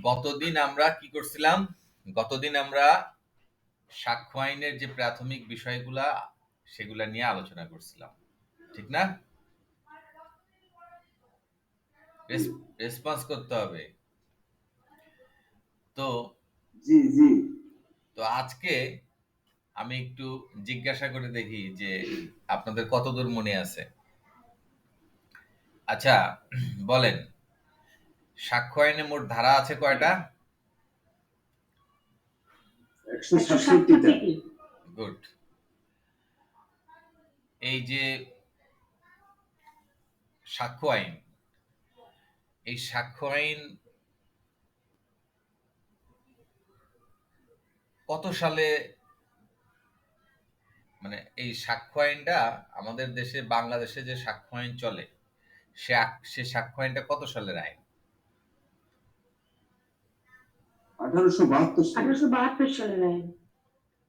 গতদিন আমরা কি করছিলাম? গতদিন আমরা সাক্ষ্য আইনের যে প্রাথমিক বিষয়গুলা সেগুলা নিয়ে আলোচনা করছিলাম, ঠিক না? রেসপন্স করতে হবে। তো জি জি তো আজকে আমি একটু জিজ্ঞাসা করে দেখি যে আপনাদের কতদূর মনে আছে। আচ্ছা, বলেন, সাক্ষ্য আইনে মোট ধারা আছে কয়টা? 167টা। গুড। এই যে সাক্ষ্য আইন, এই সাক্ষ্য আইন কত সালে, মানে এই সাক্ষ্য আইনটা আমাদের দেশে, বাংলাদেশে যে সাক্ষ্য আইন চলে, সে সাক্ষ্য আইনটা কত সালের আইন? 1872 সালে। 1872 সালের আইন।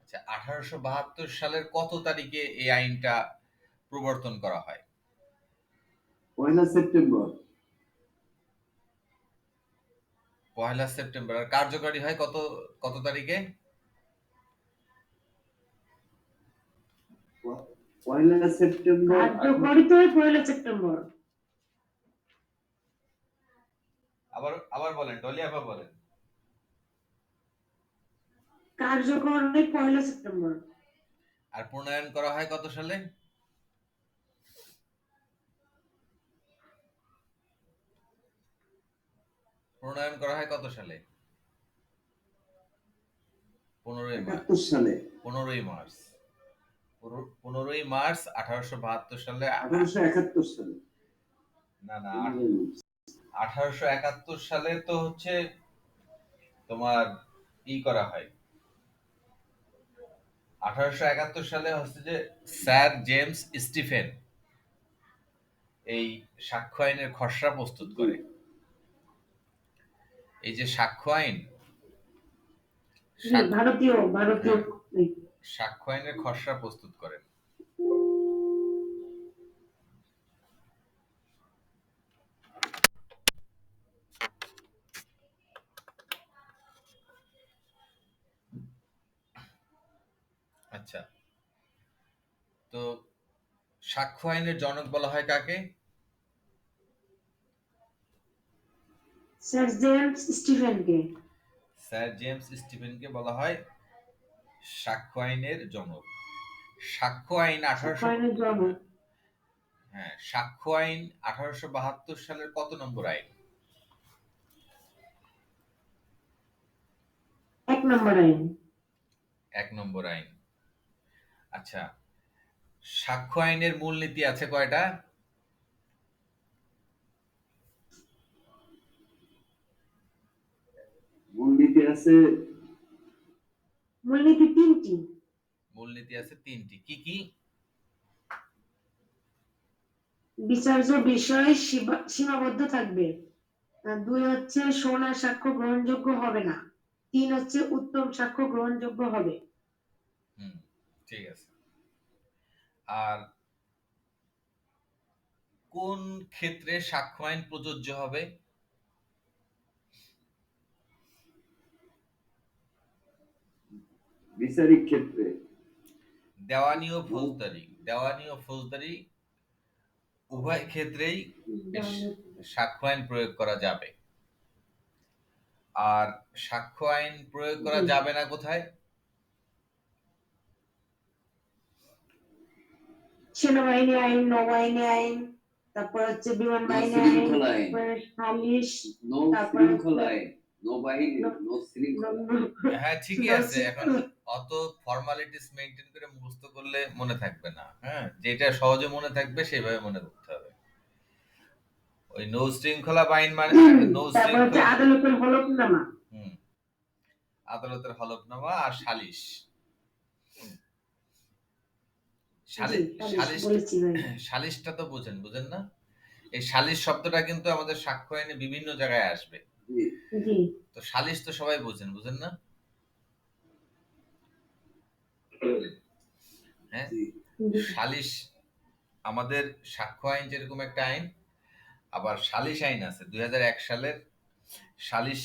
আচ্ছা, 1872 সালের কত তারিখে এই আইনটা প্রবর্তন করা হয়? 1 সেপ্টেম্বর। 1 সেপ্টেম্বর। আর কার্যকরী হয় কত কত তারিখে? 1 সেপ্টেম্বর। কার্যকরী তো 1 সেপ্টেম্বর। আবার আবার বলেন, ডলি আপা বলেন। কার্যকর হয় 1 সেপ্টেম্বর। আর প্রণয়ন করা হয় কত সালে? প্রণয়ন করা হয় কত সালে? 15ই মার্চ। 71 সালে। 15ই মার্চ। 15ই মার্চ 1872 সালে। 1871 সালে। না না, 1871 সালে তো হচ্ছে তোমার করা হয়। 1871 সালে হচ্ছে যে স্যার জেমস স্টিফেন এই সাক্ষ্য আইনের খসড়া প্রস্তুত করে। এই যে সাক্ষ্য আইন, ভারতীয় সাক্ষ্য আইনের খসড়া প্রস্তুত করেন। আচ্ছা, তো সাক্ষ্য আইনের জনক বলা হয় কাকে? স্যার জেমস স্টিফেনকে। স্যার জেমস স্টিফেনকে বলা হয় সাক্ষ্য আইনের জনক। সাক্ষ্য আইন 1800, হ্যাঁ, সাক্ষ্য আইন 1872 সালের কত নম্বর আইন? 1 নম্বর আইন। 1 নম্বর আইন। আচ্ছা, সাক্ষ্য আইনের মূলনীতি আছে কয়টা? মূলনীতি আছে। মূলনীতি 3টি। মূলনীতি আছে 3টি। কি কি? বিচার্য বিষয় সীমাবদ্ধ থাকবে। 2 হচ্ছে সোনা সাক্ষ্য গ্রহণযোগ্য হবে না। 3 হচ্ছে উত্তম সাক্ষ্য গ্রহণযোগ্য হবে। ঠিক আছে। আর কোন ক্ষেত্রে সাক্ষ্য আইন প্রযোজ্য হবে? বিচারিক ক্ষেত্রে। দেওয়ানি ও ফৌজদারি, দেওয়ানি ও ফৌজদারি উভয় ক্ষেত্রেই সাক্ষ্য আইন প্রয়োগ করা যাবে। আর সাক্ষ্য আইন প্রয়োগ করা যাবে না কোথায়? সেনাবাহিনী আইন, নৌবাহিনী আইন, তারপর হচ্ছে বিমান বাহিনী আইন, সালিশ, হ্যাঁ ঠিকই আছে। এখন অত ফর্মালিটিস মেইনটেইন করে মুখস্থ করলে মনে থাকবে না। হ্যাঁ, যেটা সহজে মনে থাকবে সেভাবে মনে করতে হবে। ওই নৌ শৃঙ্খলা বাহিনী মানে নৌ শৃঙ্খলা, আদালতের হলফনামা, আদালতের হলফনামা আর সালিশ। সালিশটা তো বুঝেন না? এই সালিশ শব্দটা কিন্তু আমাদের সাক্ষ্য আইনে বিভিন্ন জায়গায় আসবে। তো সালিশ তো সবাই বুঝেন না? হ্যাঁ, সালিশ আমাদের সাক্ষ্য আইন যেরকম একটা আইন, আবার সালিশ আইন আছে 2001 সালের সালিশ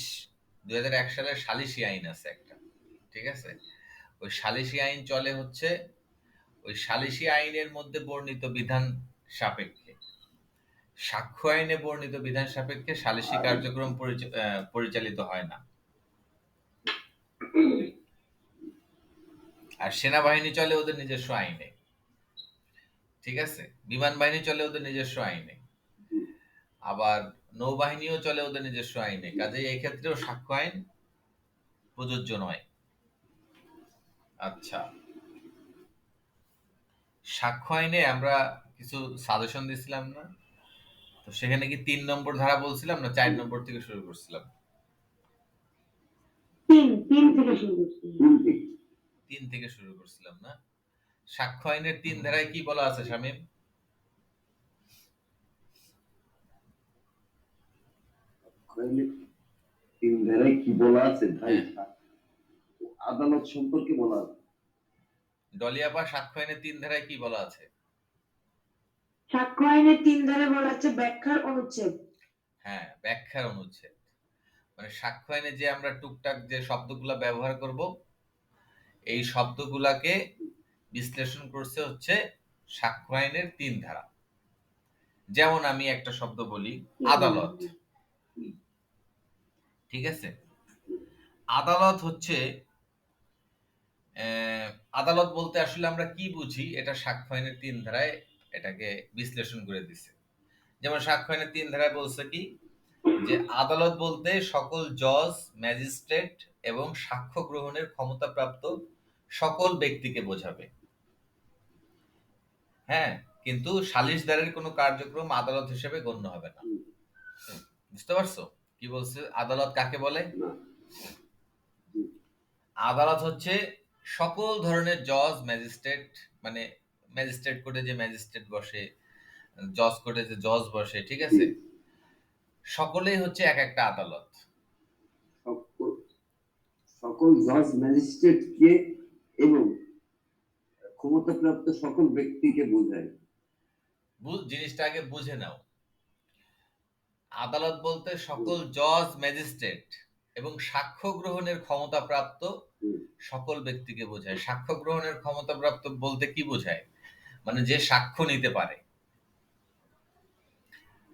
2001 সালের সালিসি আইন আছে একটা, ঠিক আছে? ওই সালিসি আইন চলে হচ্ছে ওই সালিসি আইনের মধ্যে বর্ণিত বিধান সাপেক্ষে। সাক্ষ্য আইনে বর্ণিত বিধান সাপেক্ষে সালিসি কার্যক্রম পরিচালিত হয় না। আর সেনাবাহিনী চলে ওদের নিজস্ব আইনে, ঠিক আছে? বিমান বাহিনী চলে ওদের নিজস্ব আইনে, আবার নৌবাহিনীও চলে ওদের নিজস্ব আইনে। কাজেই এই ক্ষেত্রেও সাক্ষ্য আইন প্রযোজ্য নয়। আচ্ছা, সাক্ষ্য আইনে আমরা কিছু সাজেশন দিছিলাম না? তো সেখানে কি 3 নম্বর ধারা বলছিলাম না 4 নম্বর থেকে শুরু করছিলাম? 3 থেকে শুরু করছি। 3 থেকে শুরু করছিলাম না? সাক্ষ্য আইনের 3 ধারায় কি বলা আছে শামীম? তিন ধারায় কি বলা আছে ভাই? আদালত সম্পর্কে বলা আছে। ডলিয়াপা, সাক্ষ্য আইনের 3 ধারায় কি বলা আছে? সাক্ষ্য আইনের 3 ধারায় বলা আছে ব্যাখ্যার অনুচ্ছেদ। হ্যাঁ, ব্যাখ্যার অনুচ্ছেদ। মানে সাক্ষ্য আইনে যে আমরা টুকটাক যে শব্দগুলা ব্যবহার করব, এই শব্দগুলাকে বিশ্লেষণ করছে হচ্ছে সাক্ষ্য আইনের 3 ধারা। যেমন আমি একটা শব্দ বলি, আদালত, ঠিক আছে? আদালত হচ্ছে আদালত বলতে আসলে আমরা কি বুঝি, এটা সাক্ষ্য আইনের 3 ধারায় এটাকে বিশ্লেষণ করে দিছে। যেমন সাক্ষ্য আইনের 3 ধারায় বলছে কি, যে আদালত বলতে সকল জজ, ম্যাজিস্ট্রেট এবং সাক্ষ্য গ্রহণের ক্ষমতাপ্রাপ্ত সকল ব্যক্তিকে বোঝাবে। হ্যাঁ, কিন্তু সালিশদারের কোনো কার্যক্রম আদালত হিসেবে গণ্য হবে না। বুঝতে পারছো কি বলছে? আদালত কাকে বলে? আদালত হচ্ছে সকল ধরনের জজ, ম্যাজিস্ট্রেট, মানে ম্যাজিস্ট্রেট কোর্টে যে ম্যাজিস্ট্রেট বসে, জজ কোর্টে যে জজ বসে, ঠিক আছে? সকলেই হচ্ছে এক একটা আদালত। সকল জজ, ম্যাজিস্ট্রেট কে এবং ক্ষমতাপ্রাপ্ত সকল ব্যক্তিকে বোঝায়। জিনিসটা আগে বুঝে নাও। আদালত বলতে সকল জজ, ম্যাজিস্ট্রেট এবং সাক্ষ্য গ্রহণের ক্ষমতাপ্রাপ্ত সকল ব্যক্তিকে বোঝায়। সাক্ষ্য গ্রহণের ক্ষমতাপ্রাপ্ত বলতে কি বোঝায়? মানে যে সাক্ষ্য নিতে পারে।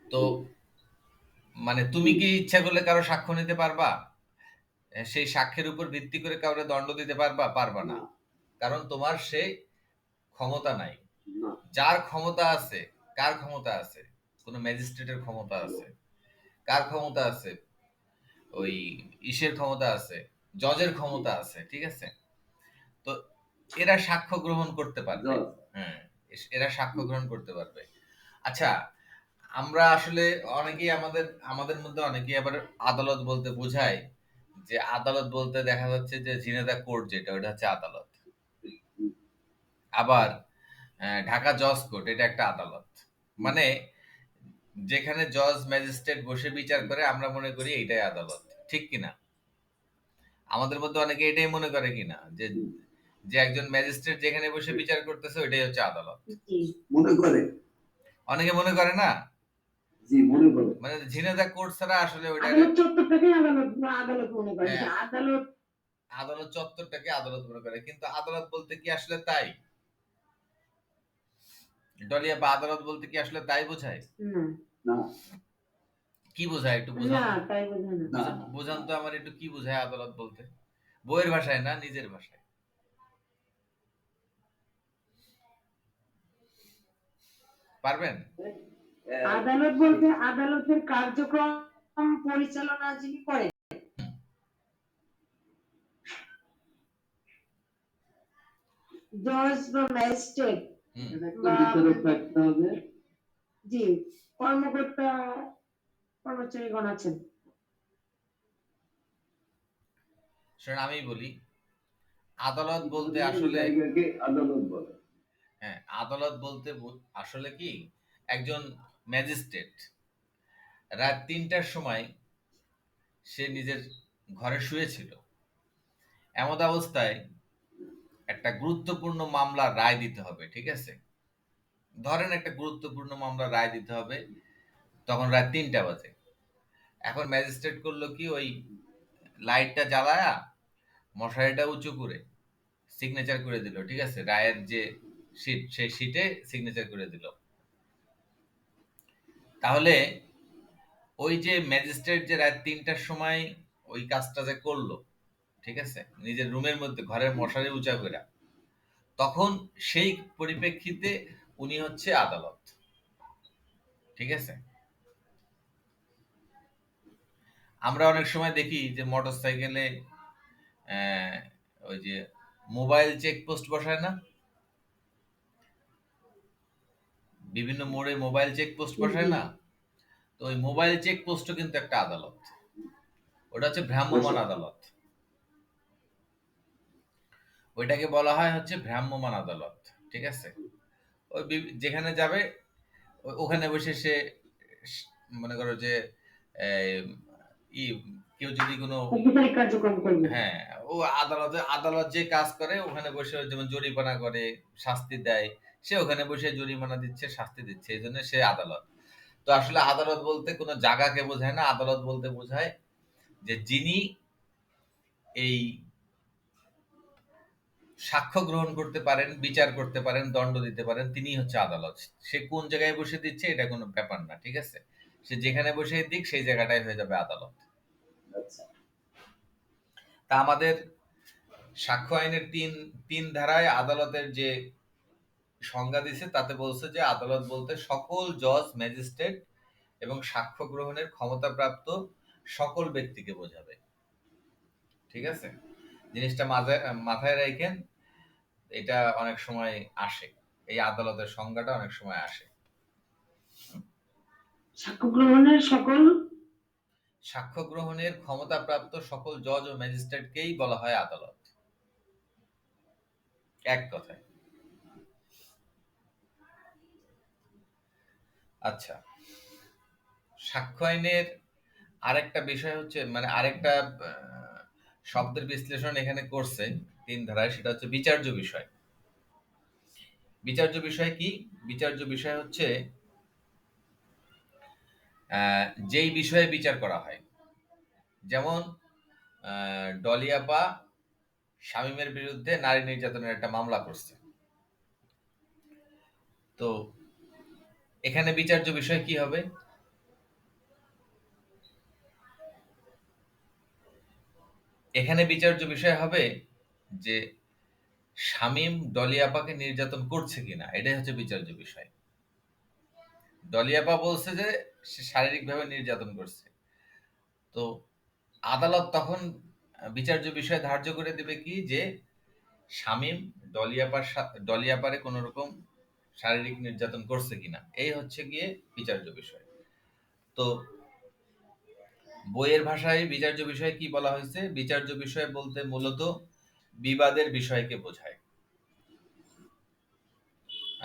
তো মানে তুমি কি ইচ্ছা করলে কারো সাক্ষ্য নিতে পারবা? সেই সাক্ষ্যের উপর ভিত্তি করে কাউকে দণ্ড দিতে পারবা? পারবা না, কারণ তোমার সেই ক্ষমতা নাই। যার ক্ষমতা আছে, কার ক্ষমতা আছে? কোন ম্যাজিস্ট্রেটের ক্ষমতা আছে। কার ক্ষমতা আছে? ওই ইসের ক্ষমতা আছে, জজের ক্ষমতা আছে, ঠিক আছে? তো এরা সাক্ষ্য গ্রহণ করতে পারবে। হ্যাঁ, এরা সাক্ষ্য গ্রহণ করতে পারবে। আচ্ছা, আমরা আসলে অনেকেই আমাদের মধ্যে অনেকেই আবার আদালত বলতে বোঝায় যে আদালত বলতে দেখা যাচ্ছে যে ঝিনেদা কোর্ট, যেটা ওটা হচ্ছে আদালত। আবার ঢাকা জজ কোর্ট, এটা একটা আদালত। মানে যেখানে জজ, ম্যাজিস্ট্রেট বসে বিচার করে, আমরা মনে করি এইটাই আদালত, ঠিক কিনা? আমাদের মধ্যে অনেকে এটাই মনে করে কিনা যে যে একজন ম্যাজিস্ট্রেট যেখানে বসে বিচার করতেছে ওইটাই হচ্ছে আদালত। মনে করে, অনেকে মনে করে না? জি, মনে করে। মানে ঝিনেদা কোর্ট ছাড়া আসলে ওইটা আদালত চত্বরটাকে আদালত মনে করে। আদালত আদালত চত্বরটাকে আদালত মনে করে, কিন্তু আদালত বলতে কি আসলে তাই? ডলিয়া, বা আদালত বলতে কি আসলে তাই বোঝায়? না, কি বোঝায় একটু বুঝান? না, তাই বোঝায় না। বুঝান তো আমার একটু, কি বোঝায় আদালত বলতে? বইয়ের ভাষায় না, নিজের ভাষায়। পারবেন? আদালত বলতে আদালতের কার্যক্রম পরিচালনা যিনি করেন, জজ বা ম্যাজিস্ট্রেট একটা বিচারক থাকতে হবে। জি, কর্মকর্তা কর্মচারীগণ আছেন। শোনেন, আমি বলি, আদালত বলতে আসলে জায়গাকে আদালত বলে। হ্যাঁ, আদালত বলতে আসলে কি, একজন ম্যাজিস্ট্রেট রাত 3টার সময় সে নিজের ঘরে শুয়েছিল। এমত অবস্থায় একটা গুরুত্বপূর্ণ মামলার রায় দিতে হবে, ঠিক আছে? ধরেন একটা গুরুত্বপূর্ণ মামলার রায় দিতে হবে, তখন রাত 3টা বাজে। এখন ম্যাজিস্ট্রেট করলো কি, ওই লাইটটা জ্বালায়া মশারিটা উঁচু করে সিগনেচার করে দিল, ঠিক আছে, রায়ের যে শীট সেই শীটে সিগনেচার করে দিল। তাহলে ওই যে ম্যাজিস্ট্রেট যে রাত 3টার সময় ওই কাজটা যে করলো, ঠিক আছে, নিজের রুমের মধ্যে ঘরের মশারি উঁচা করে, তখন সেই পরিপ্রেক্ষিতে উনি হচ্ছে আদালত, ঠিক আছে। আমরা অনেক সময় দেখি যে মোটর সাইকেলে ওই যে মোবাইল চেকপোস্ট বসায় না, বিভিন্ন মোড়ে মোবাইল চেকপোস্ট বসায় না, তো ওই মোবাইল চেকপোস্টও কিন্তু একটা আদালত, ওটা হচ্ছে ভ্রাম্যমাণ আদালত, ওইটাকে বলা হয় হচ্ছে ভ্রাম্যমাণ আদালত, ঠিক আছে। ওই যেখানে যাবে ওখানে বসে সে মনে করো যে ই কেউ যদি কোনো হ্যাঁ ও আদালত যে কাজ করে ওখানে বসে যেমন জরিমানা করে, শাস্তি দেয়, সে ওখানে বসে জরিমানা দিচ্ছে, শাস্তি দিচ্ছে, এই জন্য সে আদালত। তো আসলে আদালত বলতে কোনো জায়গাকে বোঝায় না, আদালত বলতে বোঝায় যে যিনি এই সাক্ষ্য গ্রহণ করতে পারেন, বিচার করতে পারেন, দণ্ড দিতে পারেন, তিনি হচ্ছে আদালত। সে কোন জায়গায় বসে দিচ্ছে এটা কোনো ব্যাপার না, ঠিক আছে, সে যেখানে বসে দিক সেই জায়গাটাই হয়ে যাবে আদালত। আচ্ছা, তা আমাদের সাক্ষ্য আইনের তিন ধারায় আদালতের যে সংজ্ঞা দিছে তাতে বলছে যে আদালত বলতে সকল জজ, ম্যাজিস্ট্রেট এবং সাক্ষ্য গ্রহণের ক্ষমতাপ্রাপ্ত সকল ব্যক্তিকে বোঝাবে, ঠিক আছে। জিনিসটা মাথায় রাখেন, এটা অনেক সময় আসে, এই আদালতের সংজ্ঞাটা অনেক সময় আসে। সাক্ষ্য গ্রহণের ক্ষমতাপ্রাপ্ত সকল জজ ও ম্যাজিস্ট্রেটকেই বলা হয় আদালত, এক কথায়। আচ্ছা, সাক্ষ্য আইনের আরেকটা বিষয় হচ্ছে মানে আরেকটা শব্দের বিশ্লেষণ এখানে করছে তিন ধারায়, সেটা হচ্ছে বিচার্য বিষয়। বিচার্য বিষয় কি? বিচার্য বিষয় হচ্ছে যেই বিষয়ে বিচার করা হয়। যেমন ডলি আপা শামীমের বিরুদ্ধে নারী নির্যাতনের একটা মামলা করছে, তো এখানে বিচার্য বিষয় কি হবে? এখানে বিচার্য বিষয় হবে যে শামীম ডলি আপাকে নির্যাতন করছে কিনা, এটাই হচ্ছে বিচার্য বিষয়। ডলি আপা বলছে যে সে শারীরিকভাবে নির্যাতন করছে, তো আদালত তখন বিচার্য বিষয় ধার্য করে দেবে কি যে শামীম ডলি আপারে কোন রকম শারীরিক নির্যাতন করছে কিনা, এই হচ্ছে গিয়ে বিচার্য বিষয়। তো বইয়ের ভাষায় বিচার্য বিষয় কি বলা হয়েছে? বিচার্য বিষয় বলতে মূলত বিবাদের বিষয়কে বোঝায়।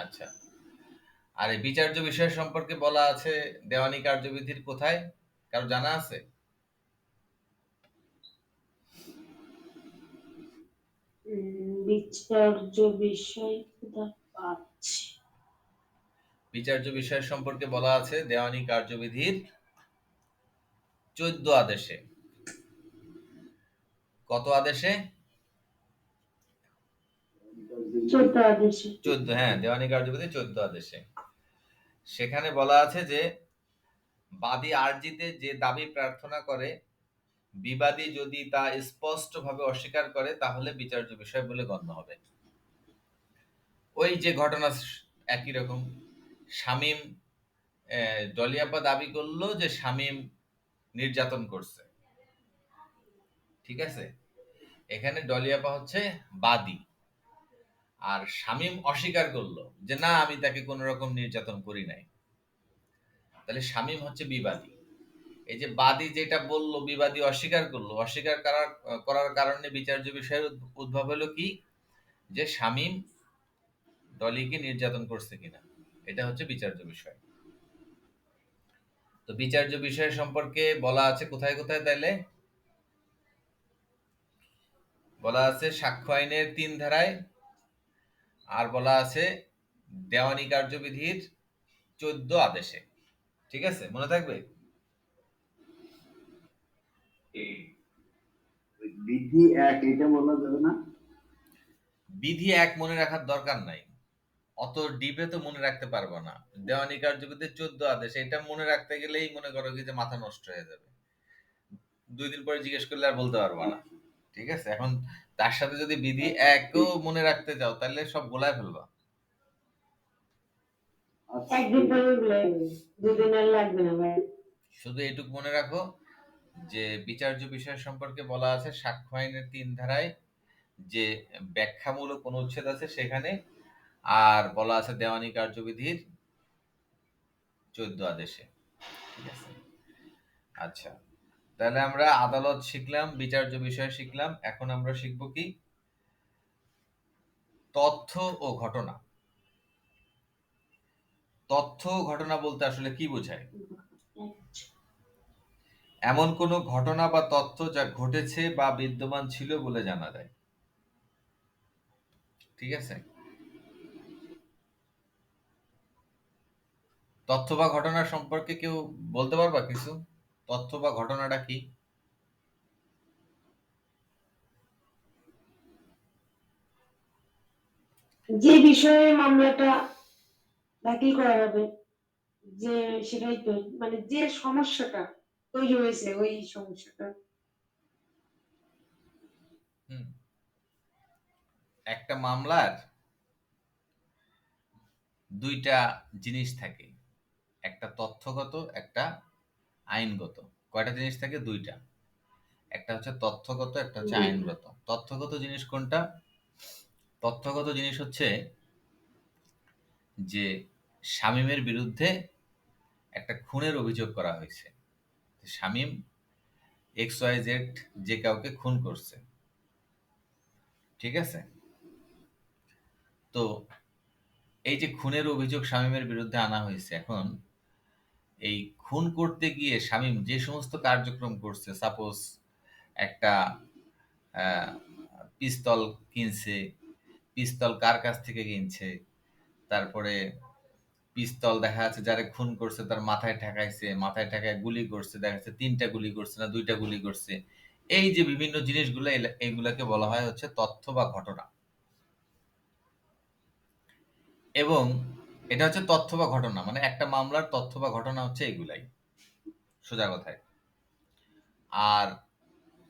আচ্ছা, আর এই বিচার্য বিষয় সম্পর্কে বলা আছে দেওয়ানি কার্যবিধির কোথায়, কারো জানা আছে? বিচার্য বিষয় পাচ্ছি, বিচার্য বিষয় সম্পর্কে বলা আছে দেওয়ানি কার্যবিধির 14 আদেশে। কত আদেশে? 14, হ্যাঁ, দেওয়ানি কার্যবিধি 14 আদেশে। সেখানে বলা আছে যে বাদী আরজিতে যে দাবি প্রার্থনা করে বিবাদী যদি তা স্পষ্টভাবে অস্বীকার করে তাহলে বিচার্য বিষয় বলে গণ্য হবে। ওই যে ঘটনা একই রকম, শামীম ডলিয়াপা দাবি করলো যে শামীম নির্যাতন করছে, ঠিক আছে, এখানে ডলিয়াপা হচ্ছে বাদী, আর শামীম অস্বীকার করলো যে না আমি তাকে কোন রকম নির্যাতন করি নাই, তাহলে শামীম হচ্ছে বিবাদী। এই যে বাদী যেটা বললো বিবাদী অস্বীকার করলো, অস্বীকার করার কারণে বিচার্য বিষয়ের উদ্ভব হলো কি যে শামীম ডলিকে নির্যাতন করছে কিনা, এটা হচ্ছে বিচার্য বিষয়। তো বিচার্য বিষয় সম্পর্কে বলা আছে কোথায় কোথায়? তাইলে বলা আছে সাক্ষ্য আইনের 3 ধারায়, আর বলা আছে দেওয়ানি কার্যবিধির 14 আদেশে, ঠিক আছে, মনে থাকবে। বিধি এক এটা বলা যাবে না? বিধি এক মনে রাখার দরকার নাই, অত ডিপে তো মনে রাখতে পারবো না। দেওয়ানি কার্যবিধির 14 আদেশ, এটা মনে রাখতে গেলেই মনে করো কি যে মাথা নষ্ট হয়ে যাবে, 2 দিন পরে জিজ্ঞেস করলে আর বলতে পারবো না। ঠিক আছে, এখন তার সাথে যদি বিধি একও মনে রাখতে যাও তাহলে সব গোলায় ফেলবা। আচ্ছা একদিন ঠিক পরে আছে। ভুলে যাবে, দুদিন আর লাগবে না ভাই। শুধু এটুকু মনে রাখো যে বিচার্য বিষয় সম্পর্কে বলা আছে সাক্ষ্য আইনের 3 ধারায় যে ব্যাখ্যামূলক অনুচ্ছেদ আছে সেখানে, আর বলা আছে দেওয়ানি কার্যবিধির 14 আদেশে। ঠিক আছে, আচ্ছা, তাহলে আমরা আদালত শিখলাম, বিচার্য বিষয় শিখলাম, এখন আমরা শিখব কি তথ্য ও ঘটনা। তথ্য ও ঘটনা বলতে আসলে কি বোঝায়? এমন কোনো ঘটনা বা তথ্য যা ঘটেছে বা বিদ্যমান ছিল বলে জানা যায়। ঠিক আছে, তথ্য বা ঘটনা সম্পর্কে কেউ বলতে পারবা কিছু? তথ্য বা ঘটনাটা কি? যে বিষয়ে মামলাটা দাখিল করা হবে, যে সেটাই তো, মানে যে সমস্যাটা তৈরি হয়েছে ওই সমস্যাটা। হুম, একটা মামলার দুইটা জিনিস থাকে, একটা তথ্যগত, একটা আইনগত। কয়টা জিনিস থাকে? দুইটা। একটা হচ্ছে তথ্যগত, একটা হচ্ছে দুইটা। আইনগত। তথ্যগত জিনিস কোনটা? তথ্যগত জিনিস হচ্ছে যে শামীমের বিরুদ্ধে একটা খুনের অভিযোগ করা হয়েছে, শামীম এক্স ওয়াই জেড যে কাউকে খুন করছে। ঠিক আছে, তো এই যে খুনের অভিযোগ শামীমের বিরুদ্ধে আনা হয়েছে, এখন এই খুন করতে গিয়ে শামীম যে সমস্ত কার্যক্রম করছে, সাপোজ একটা পিস্তল কিনছে, পিস্তল কার কাছ থেকে কিনছে, তারপরে পিস্তল দেখা যাচ্ছে যারা খুন করছে তার মাথায় ঠেকাইছে, মাথায় ঠেকায় গুলি করছে, দেখা যাচ্ছে 3টা গুলি করছে না 2টা গুলি করছে। এই যে বিভিন্ন জিনিসগুলো, এইগুলাকে বলা হয় হচ্ছে তথ্য বা ঘটনা। এবং এটা হচ্ছে তথ্য বা ঘটনা, মানে একটা মামলার তথ্য বা ঘটনা হচ্ছে এগুলাই, সোজা কথায়। আর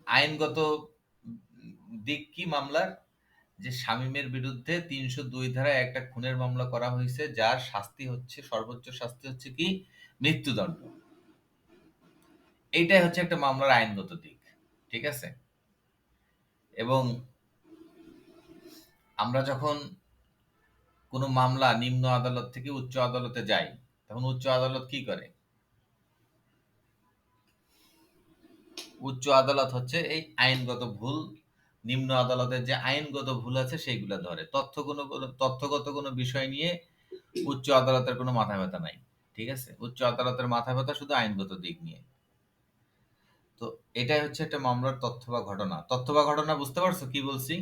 আইনগত দিক কি মামলার? যে শামীমের বিরুদ্ধে 302 ধারায় একটা খুনের মামলা করা হয়েছে, যার শাস্তি হচ্ছে, সর্বোচ্চ শাস্তি হচ্ছে কি মৃত্যুদণ্ড। এইটাই হচ্ছে একটা মামলার আইনগত দিক। ঠিক আছে, এবং আমরা যখন কোনো মামলা নিম্ন আদালত থেকে উচ্চ আদালতে যাই, তখন উচ্চ আদালত কি করে? উচ্চ আদালত হচ্ছে এই আইনগত ভুল, নিম্ন আদালতের যে আইনগত ভুল আছে সেইগুলা ধরে। তথ্যগত কোনো বিষয় নিয়ে উচ্চ আদালতের কোনো মাথা ব্যথা নাই। ঠিক আছে, উচ্চ আদালতের মাথা ব্যথা শুধু আইনগত দিক নিয়ে। তো এটাই হচ্ছে একটা মামলার তথ্য বা ঘটনা। তথ্য বা ঘটনা বুঝতে পারছো কি বলছি?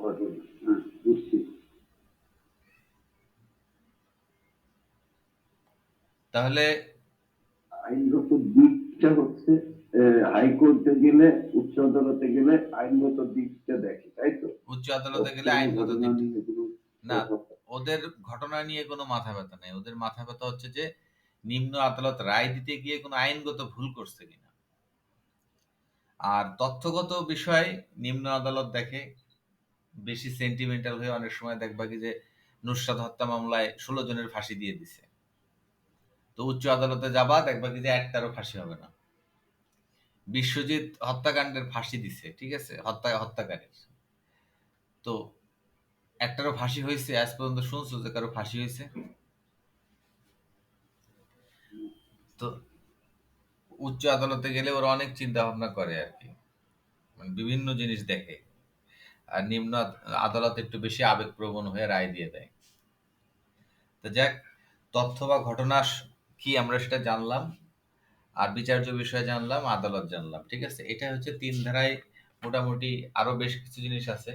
ঘটনা, হ্যাঁ বুঝছি। তাহলে আইনগত দিকটা হচ্ছে হাইকোর্টে গেলে, উচ্চ আদালতে গেলে আইনগত দিকটা দেখে, তাই তো? উচ্চ আদালতে তথ্য গেলে এবং আইনগত ঘটনা দিকটা নিয়ে কোনো না, কথা। ওদের ঘটনা নিয়ে কোনো মাথা ব্যথা নেই। ওদের মাথা ব্যথা হচ্ছে যে নিম্ন আদালত রায় দিতে গিয়ে কোনো আইনগত ভুল করছে কিনা। আর তথ্যগত বিষয় নিম্ন আদালত দেখে বেশি সেন্টিমেন্টাল হয়ে, অনেক সময় দেখবা কি যে নুসরাত হত্যা মামলায় 16 জনের ফাঁসি দিয়ে দিছে, তো উচ্চ আদালতে যাবা দেখবা কি যে একটারও ফাঁসি হবে না। বিশ্বজিৎ হত্যাকাণ্ডের ফাঁসি দিছে, ঠিক আছে, হত্যাকারীর, তো একটারও ফাঁসি হয়েছে? আজ পর্যন্ত শুনছো যে কারো ফাঁসি হয়েছে? তো উচ্চ আদালতে গেলে ওরা অনেক চিন্তা ভাবনা করে আর কি, মানে বিভিন্ন জিনিস দেখে। আর নিম্ন আদালত একটু বেশি আবেগপ্রবণ হয়ে রায় দিয়ে দেয়। তো যাক, তথ্য বা ঘটনা কি আমরা সেটা জানলাম, আর বিচার্য বিষয় জানলাম, আদালত জানলাম। ঠিক আছে, এটা হচ্ছে 3 ধারায়। মোটামুটি আরো বেশ কিছু জিনিস আছে,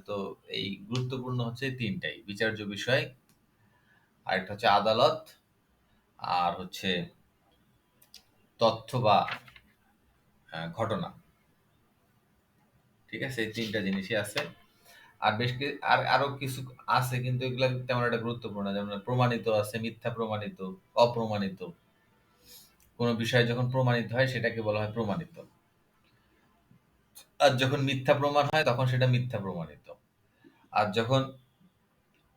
তো এই গুরুত্বপূর্ণ হচ্ছে এই 3টাই: বিচার্য বিষয়, আরেকটা হচ্ছে আদালত, আর হচ্ছে তথ্য বা ঘটনা। ঠিক আছে, এই তিনটা জিনিসই আছে। আর আরো কিছু আছে, কিন্তু এগুলা তেমন একটা গুরুত্বপূর্ণ না। যেমন প্রমাণিত আছে, মিথ্যা প্রমাণিত, অপ্রমাণিত। কোন বিষয় যখন প্রমাণিত হয় সেটাকে বলা হয় প্রমাণিত, আর যখন মিথ্যা প্রমাণ হয় তখন সেটা মিথ্যা প্রমাণিত। আর যখন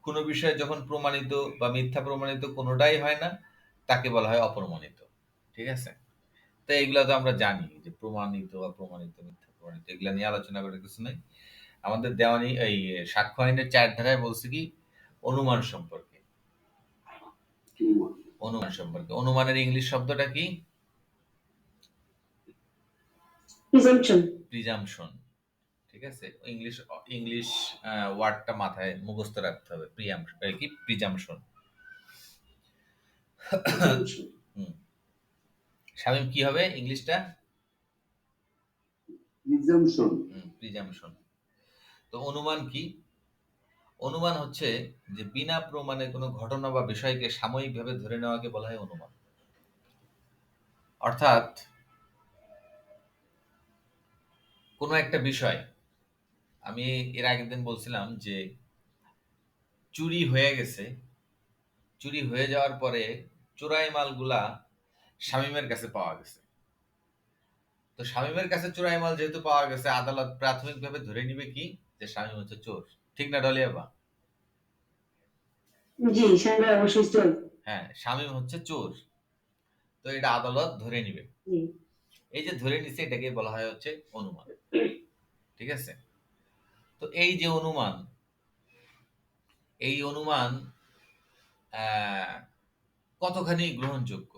কোনো বিষয় যখন প্রমাণিত বা মিথ্যা প্রমাণিত কোনোটাই হয় না, তাকে বলা হয় অপ্রমাণিত। ঠিক আছে, তো এইগুলা তো আমরা জানি যে প্রমাণিত, অপ্রমাণিত, মিথ্যা প্রমাণিত, এগুলা নিয়ে আলোচনা করার কিছু নাই। আমাদের দেওয়ানি এই সাক্ষ্য আইনের ৪ ধারায় বলছে কি, অনুমান সম্পর্কে। অনুমান সম্পর্কে, অনুমানের ইংলিশ শব্দটা কি? প্রিজাম্পশন। প্রিজাম্পশন। ঠিক আছে, ইংলিশ ইংলিশ ওয়ার্ডটা মাথায় মুখস্থ রাখতে হবে। কি প্রিজাম্পশন। হুম, শামীম কি হবে ইংলিশটা? প্রিজাম্পশন। প্রিজাম্পশন। তো অনুমান কি? অনুমান হচ্ছে যে বিনা প্রমাণে কোনো ঘটনা বা বিষয়কে সাময়িকভাবে ধরে নেওয়াকে বলা হয় অনুমান। অর্থাৎ কোনো একটা বিষয়, আমি এর আগের দিন বলছিলাম যে চুরি হয়ে গেছে, চুরি হয়ে যাওয়ার পরে চোরাই মালগুলা শামীমের কাছে পাওয়া গেছে। তো শামীমের কাছে চোরাই মাল যেহেতু পাওয়া গেছে, আদালত প্রাথমিকভাবে ধরে নিবে কি, যে শামীম হচ্ছে চোর। ঠিক না ডলিয়াবা? জি, স্যার অবশ্যই চল। হ্যাঁ, শামীম হচ্ছে চোর, তো এটা আদালত ধরে নিবে। জি। এই যে ধরে নিছে, এটাকে বলা হয় হচ্ছে অনুমান। ঠিক আছে, তো এই যে অনুমান, এই অনুমান কতখানি গ্রহণযোগ্য?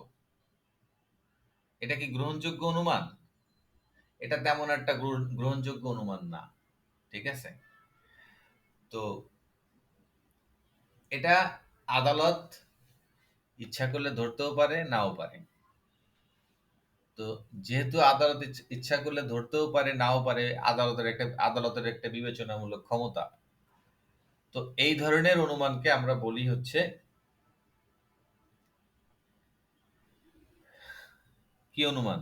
এটা কি গ্রহণযোগ্য অনুমান? এটা তেমন একটা গ্রহণযোগ্য অনুমান না। ঠিক আছে, তো এটা আদালত ইচ্ছা করলে ধরতেও পারে, নাও পারে। তো যেহেতু আদালত ইচ্ছা করলে ধরতেও পারে, নাও পারে, আদালতের একটা বিবেচনামূলক ক্ষমতা। তো এই ধরনের অনুমানকে আমরা বলি হচ্ছে কি অনুমান?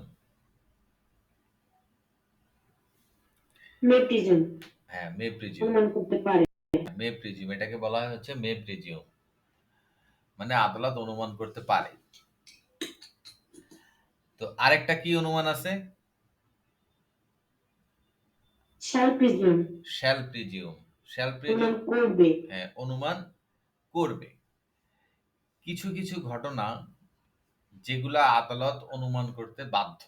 মেপ্রিজম। হ্যাঁ, মে প্রিজিউম। অনুমান করতে পারে। মে প্রিজিউম, এটাকে বলা হয় হচ্ছে মে প্রিজিউম, মানে আদালত অনুমান করতে পারে। তো আরেকটা কি অনুমান আছে? Shall prism. Shall presume. Shall অনুমান প্রিজিউম, করবে। হ্যাঁ, অনুমান করবে। কিছু কিছু ঘটনা যেগুলা আদালত অনুমান করতে বাধ্য।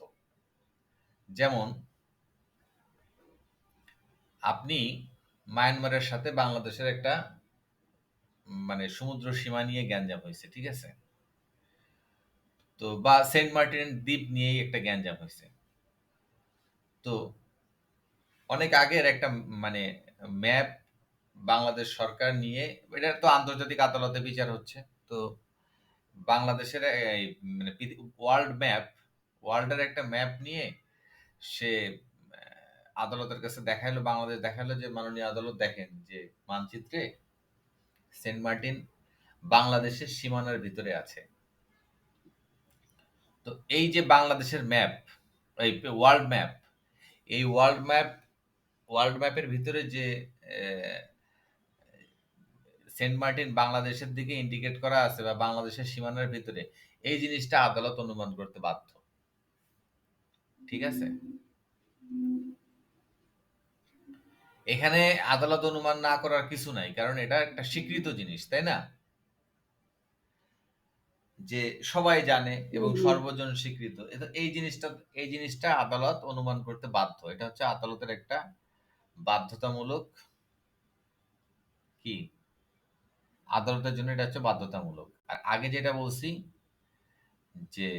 যেমন আপনি মায়ানমারের সাথে বাংলাদেশের একটা মানে সমুদ্র সীমা নিয়ে গ্যাঞ্জাম হয়েছে, ঠিক আছে, তো বা সেন্ট মার্টিন দ্বীপ নিয়েই একটা গ্যাঞ্জাম হয়েছে। তো অনেক আগের একটা মানে ম্যাপ বাংলাদেশ সরকার নিয়ে, এটা তো আন্তর্জাতিক আদালতে বিচার হচ্ছে। তো বাংলাদেশের এই মানে ওয়ার্ল্ড ম্যাপ, ওয়ার্ল্ডের একটা ম্যাপ নিয়ে সে আদালতের কাছে দেখাইলো, বাংলাদেশ দেখাইলো যে মাননীয় আদালত দেখেন যে মানচিত্রে সেন্ট মার্টিন বাংলাদেশের সীমানার ভিতরে আছে। তো এই যে বাংলাদেশের ম্যাপ, এই ওয়ার্ল্ড ম্যাপ, এই ওয়ার্ল্ড ম্যাপের ভিতরে যে আহ, সেন্ট মার্টিন বাংলাদেশের দিকে ইন্ডিকেট করা আছে বা বাংলাদেশের সীমানার ভিতরে, এই জিনিসটা আদালত অনুমান করতে বাধ্য। ঠিক আছে, এখানে আদালত অনুমান না করার কিছু নাই, কারণ এটা একটা স্বীকৃত জিনিস, তাই না? যে সবাই জানে এবং সর্বজন স্বীকৃত, এই জিনিসটা আদালত অনুমান করতে বাধ্য। এটা হচ্ছে আদালতের একটা বাধ্যতামূলক কি, আদালতের জন্য এটা হচ্ছে বাধ্যতামূলক। আর আগে যেটা বলছি যে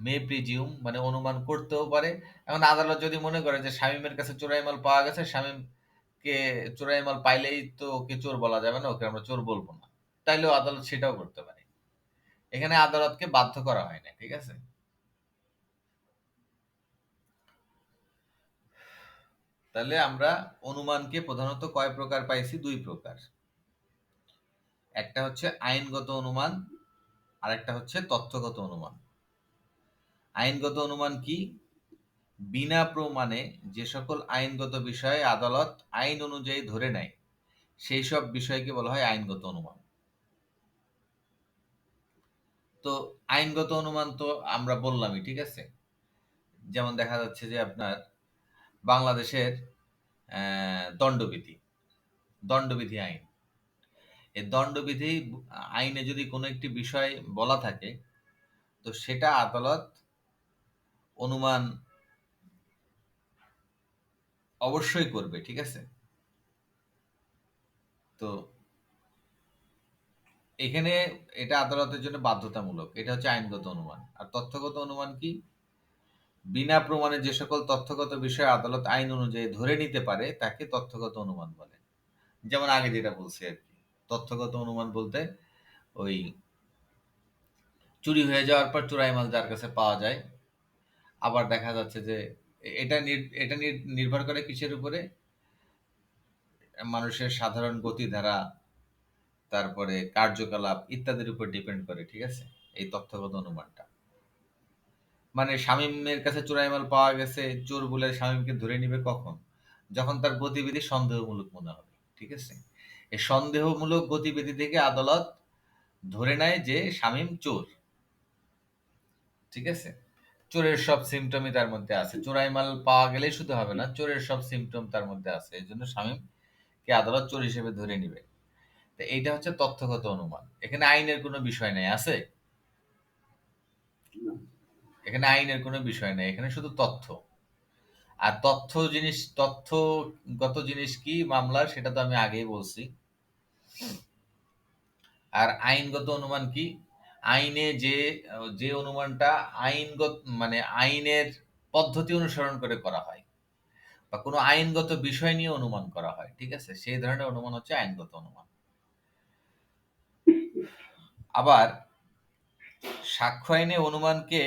মে প্রিজিউম, মানে অনুমান করতেও পারে। এখন আদালত যদি মনে করে যে শামীমের কাছে চোরাই মাল পাওয়া গেছে, শামীমকে চোরাই মাল পাইলেই তো ওকে চোর বলা যাবে না, ওকে আমরা চোর বলবো না, তাইলেও আদালত সেটাও করতে পারে। এখানে আদালতকে বাধ্য করা হয় না। ঠিক আছে, তাহলে আমরা অনুমানকে প্রধানত কয় প্রকার পাইছি? 2 প্রকার। একটা হচ্ছে আইনগত অনুমান, আর একটা হচ্ছে তথ্যগত অনুমান। আইনগত অনুমান কি? বিনা প্রমাণে যে সকল আইনগত বিষয়ে আদালত আইন অনুযায়ী ধরে নেয় সেই সব বিষয়কে বলা হয় আইনগত অনুমান। তো আইনগত অনুমান তো আমরা বললামই, ঠিক আছে। যেমন দেখা যাচ্ছে যে আপনার বাংলাদেশের দণ্ডবিধি দণ্ডবিধি আইন, এই দণ্ডবিধি আইনে যদি কোনো একটি বিষয় বলা থাকে তো সেটা আদালত অনুমান অবশ্যই করবে, ঠিক আছে। তো এখানে এটা আদালতের জন্য বাধ্যতামূলক, এটা হচ্ছে আইনগত অনুমান। আর তথ্যগত অনুমান কি? বিনা প্রমাণে যে সকল তথ্যগত বিষয় আদালত আইন অনুযায়ী ধরে নিতে পারে তাকে তথ্যগত অনুমান বলে। যেমন আগে যেটা বলছি আর কি, তথ্যগত অনুমান বলতে ওই চুরি হয়ে যাওয়ার পর চোরাই মাল যার কাছে পাওয়া যায়, আবার দেখা যাচ্ছে যে এটা নির্ভর করে কিসের উপরে? মানুষের সাধারণ গতিধারা, তারপরে কার্যকলাপ ইত্যাদির উপর ডিপেন্ড করে, ঠিক আছে, এই তথ্যগত অনুমানটা। মানে শামীমের কাছে চোরাই মাল পাওয়া গেছে, চোর বলে শামীমকে ধরে নিবে কখন? যখন তার গতিবিধি সন্দেহমূলক মনে হবে, ঠিক আছে। এই সন্দেহমূলক গতিবিধি থেকে আদালত ধরে নেয় যে শামীম চোর, ঠিক আছে। চোরের সব সিমটমই তার মধ্যে আছে, চোরাই মাল পাওয়া গেলেই শুধু হবে না, চোরের সব সিমটম তার মধ্যে আছে, এই জন্য শামীমকে আদালত চোর হিসেবে ধরে নিবে। তো এইটা হচ্ছে তথ্যগত অনুমান। এখানে আইনের কোনো বিষয় নেই, আছে? এখানে আইনের কোনো বিষয় নেই, এখানে শুধু তথ্য। আর তথ্যগত জিনিস কি মামলার, সেটা তো আমি আগেই বলছি। আর আইনগত অনুমান কি? আইনে যে অনুমানটা আইনগত মানে আইনের পদ্ধতি অনুসরণ করে করা হয় বা কোনো আইনগত বিষয় নিয়ে অনুমান করা হয়, ঠিক আছে, সেই ধরনের অনুমান হচ্ছে আইনগত অনুমান। আবার সাক্ষ্য আইনে অনুমানকে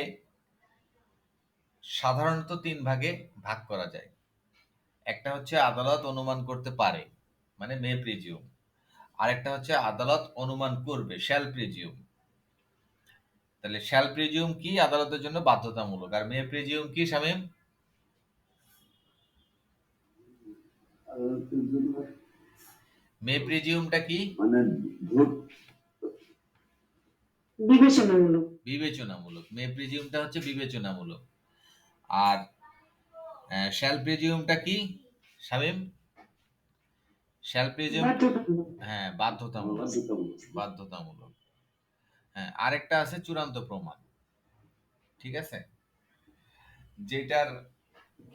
সাধারণত 3 ভাগে ভাগ করা যায়। একটা হচ্ছে আদালত অনুমান করতে পারে, মানে মে প্রিজিউম। আরেকটা হচ্ছে আদালত অনুমান করবে, শ্যাল প্রিজিউম। তাহলে শ্যাল প্রিজিউম কি? আদালতের জন্য বাধ্যতামূলক। আর মে প্রিজিউম কি শামীম? আদালতের জন্য মে প্রিজিউমটা কি? মানে বিবেচনামূলক। বিবেচনামূলক। মে প্রিজিউমটা হচ্ছে বিবেচনামূলক। আর শ্যাল প্রিজিউমটা কি শামীম? শ্যাল প্রিজিউম বাধ্যতামূলক। হ্যাঁ, বাধ্যতামূলক। বাধ্যতামূলক। বাধ্যতামূলক। হ্যাঁ, আরেকটা আছে চূড়ান্ত প্রমাণ, ঠিক আছে, যেটার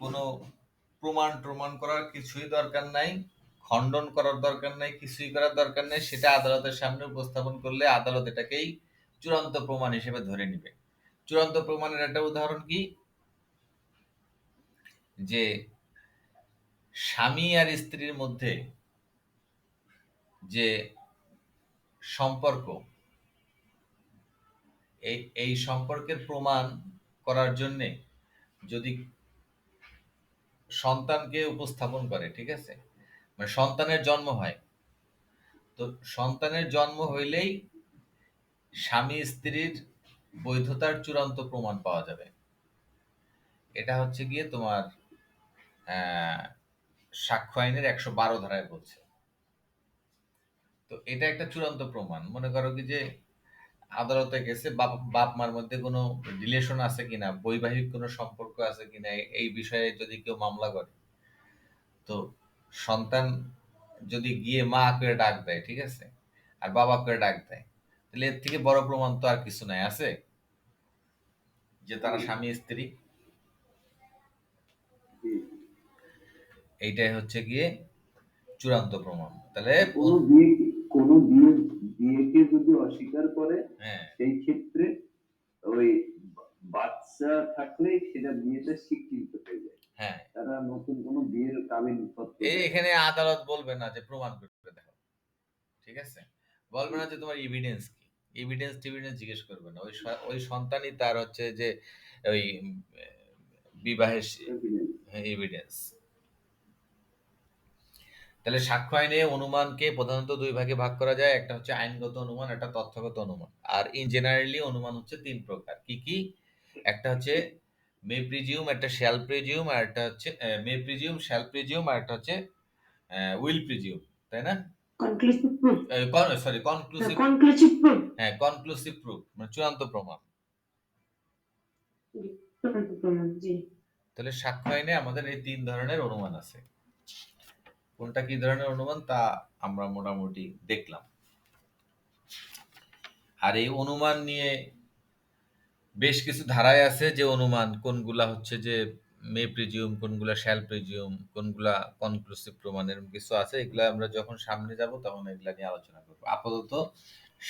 কোনো প্রমাণ করার কিছুই দরকার নাই, খণ্ডন করার দরকার নাই, কিছুই করার দরকার নেই, সেটা আদালতের সামনে উপস্থাপন করলে আদালত এটাকেই চূড়ান্ত প্রমাণ হিসেবে ধরে নিবে। চূড়ান্ত প্রমাণের একটা উদাহরণ কি? যে স্বামী আর স্ত্রীর মধ্যে যে সম্পর্ক, এই সম্পর্কের প্রমাণ করার জন্যে যদি সন্তানকে উপস্থাপন করে, ঠিক আছে, মানে সন্তানের জন্ম হয়, তো সন্তানের জন্ম হইলেই স্বামী স্ত্রীর বৈধতার চূড়ান্ত প্রমাণ পাওয়া যাবে। এটা হচ্ছে গিয়ে তোমার সাক্ষ্য আইনের 112 ধারায় বলছে। তো এটা একটা চূড়ান্ত প্রমাণ। মনে করো কি যে আদালতে গেছে, বাপ মার মধ্যে কোনো রিলেশন আছে কিনা, বৈবাহিক কোনো সম্পর্ক আছে কিনা, এই বিষয়ে যদি কেউ মামলা করে, তো সন্তান যদি গিয়ে মা করে ডাক দেয়, ঠিক আছে, আর বাবা করে ডাক দেয়, তাহলে এর থেকে বড় প্রমাণ তো আর কিছু নাই, আছে, যে তারা স্বামী স্ত্রী। এইটাই হচ্ছে গিয়ে চূড়ান্ত প্রমাণ। তাহলে কোনো বিয়েকে যদি অস্বীকার করে, হ্যাঁ, সেই ক্ষেত্রে ওই বাচ্চা থাকলে সেটা বিয়েটা স্বীকৃত হয়ে যায়। হ্যাঁ, তারা নতুন কোনো বিয়ের কাবিন পত্র এখানে আদালত বলবে না যে প্রমাণ করে দেখো, ঠিক আছে, বলবে না যে তোমার এভিডেন্স কি, টিভিডেন্স জিজ্ঞেস করবে না, ওই সন্তানই তার হচ্ছে যে ওই বিবাহের এভিডেন্স। তাহলে সাক্ষ্য আইনে অনুমানকে প্রধানত 2 ভাগে ভাগ করা যায়, একটা হচ্ছে আইনগত অনুমান, একটা তথ্যগত অনুমান। আর ইন জেনারেলি অনুমান হচ্ছে 3 প্রকার। কি কি? একটা হচ্ছে মে প্রিজিউম, একটা শ্যাল প্রিজিউম, আর একটা হচ্ছে মে প্রিজিউম, শ্যাল প্রিজিউম, আর একটা হচ্ছে উইল প্রিজিউম, তাই না? Conclusive proof. Sorry, conclusive. Conclusive proof. হ্যাঁ, কনক্লুসিভ প্রুফ মানে চূড়ান্ত প্রমাণ। চূড়ান্ত প্রমাণ, জি। তাহলে সাক্ষ্য আইনে আমাদের এই 3 ধরনের অনুমান আছে। কোনটা কি ধরনের অনুমান তা আমরা মোটামুটি দেখলাম। আর এই অনুমান নিয়ে বেশ কিছু ধারায় আছে, যে অনুমান কোনগুলা হচ্ছে যে মে প্রিজিউম, কোনগুলা শ্যাল প্রিজিউম, কোনগুলা কনক্লুসিভ প্রমাণ, এরকম কিছু আছে। এগুলা আমরা যখন সামনে যাব তখন এগুলা নিয়ে আলোচনা করব। আপাতত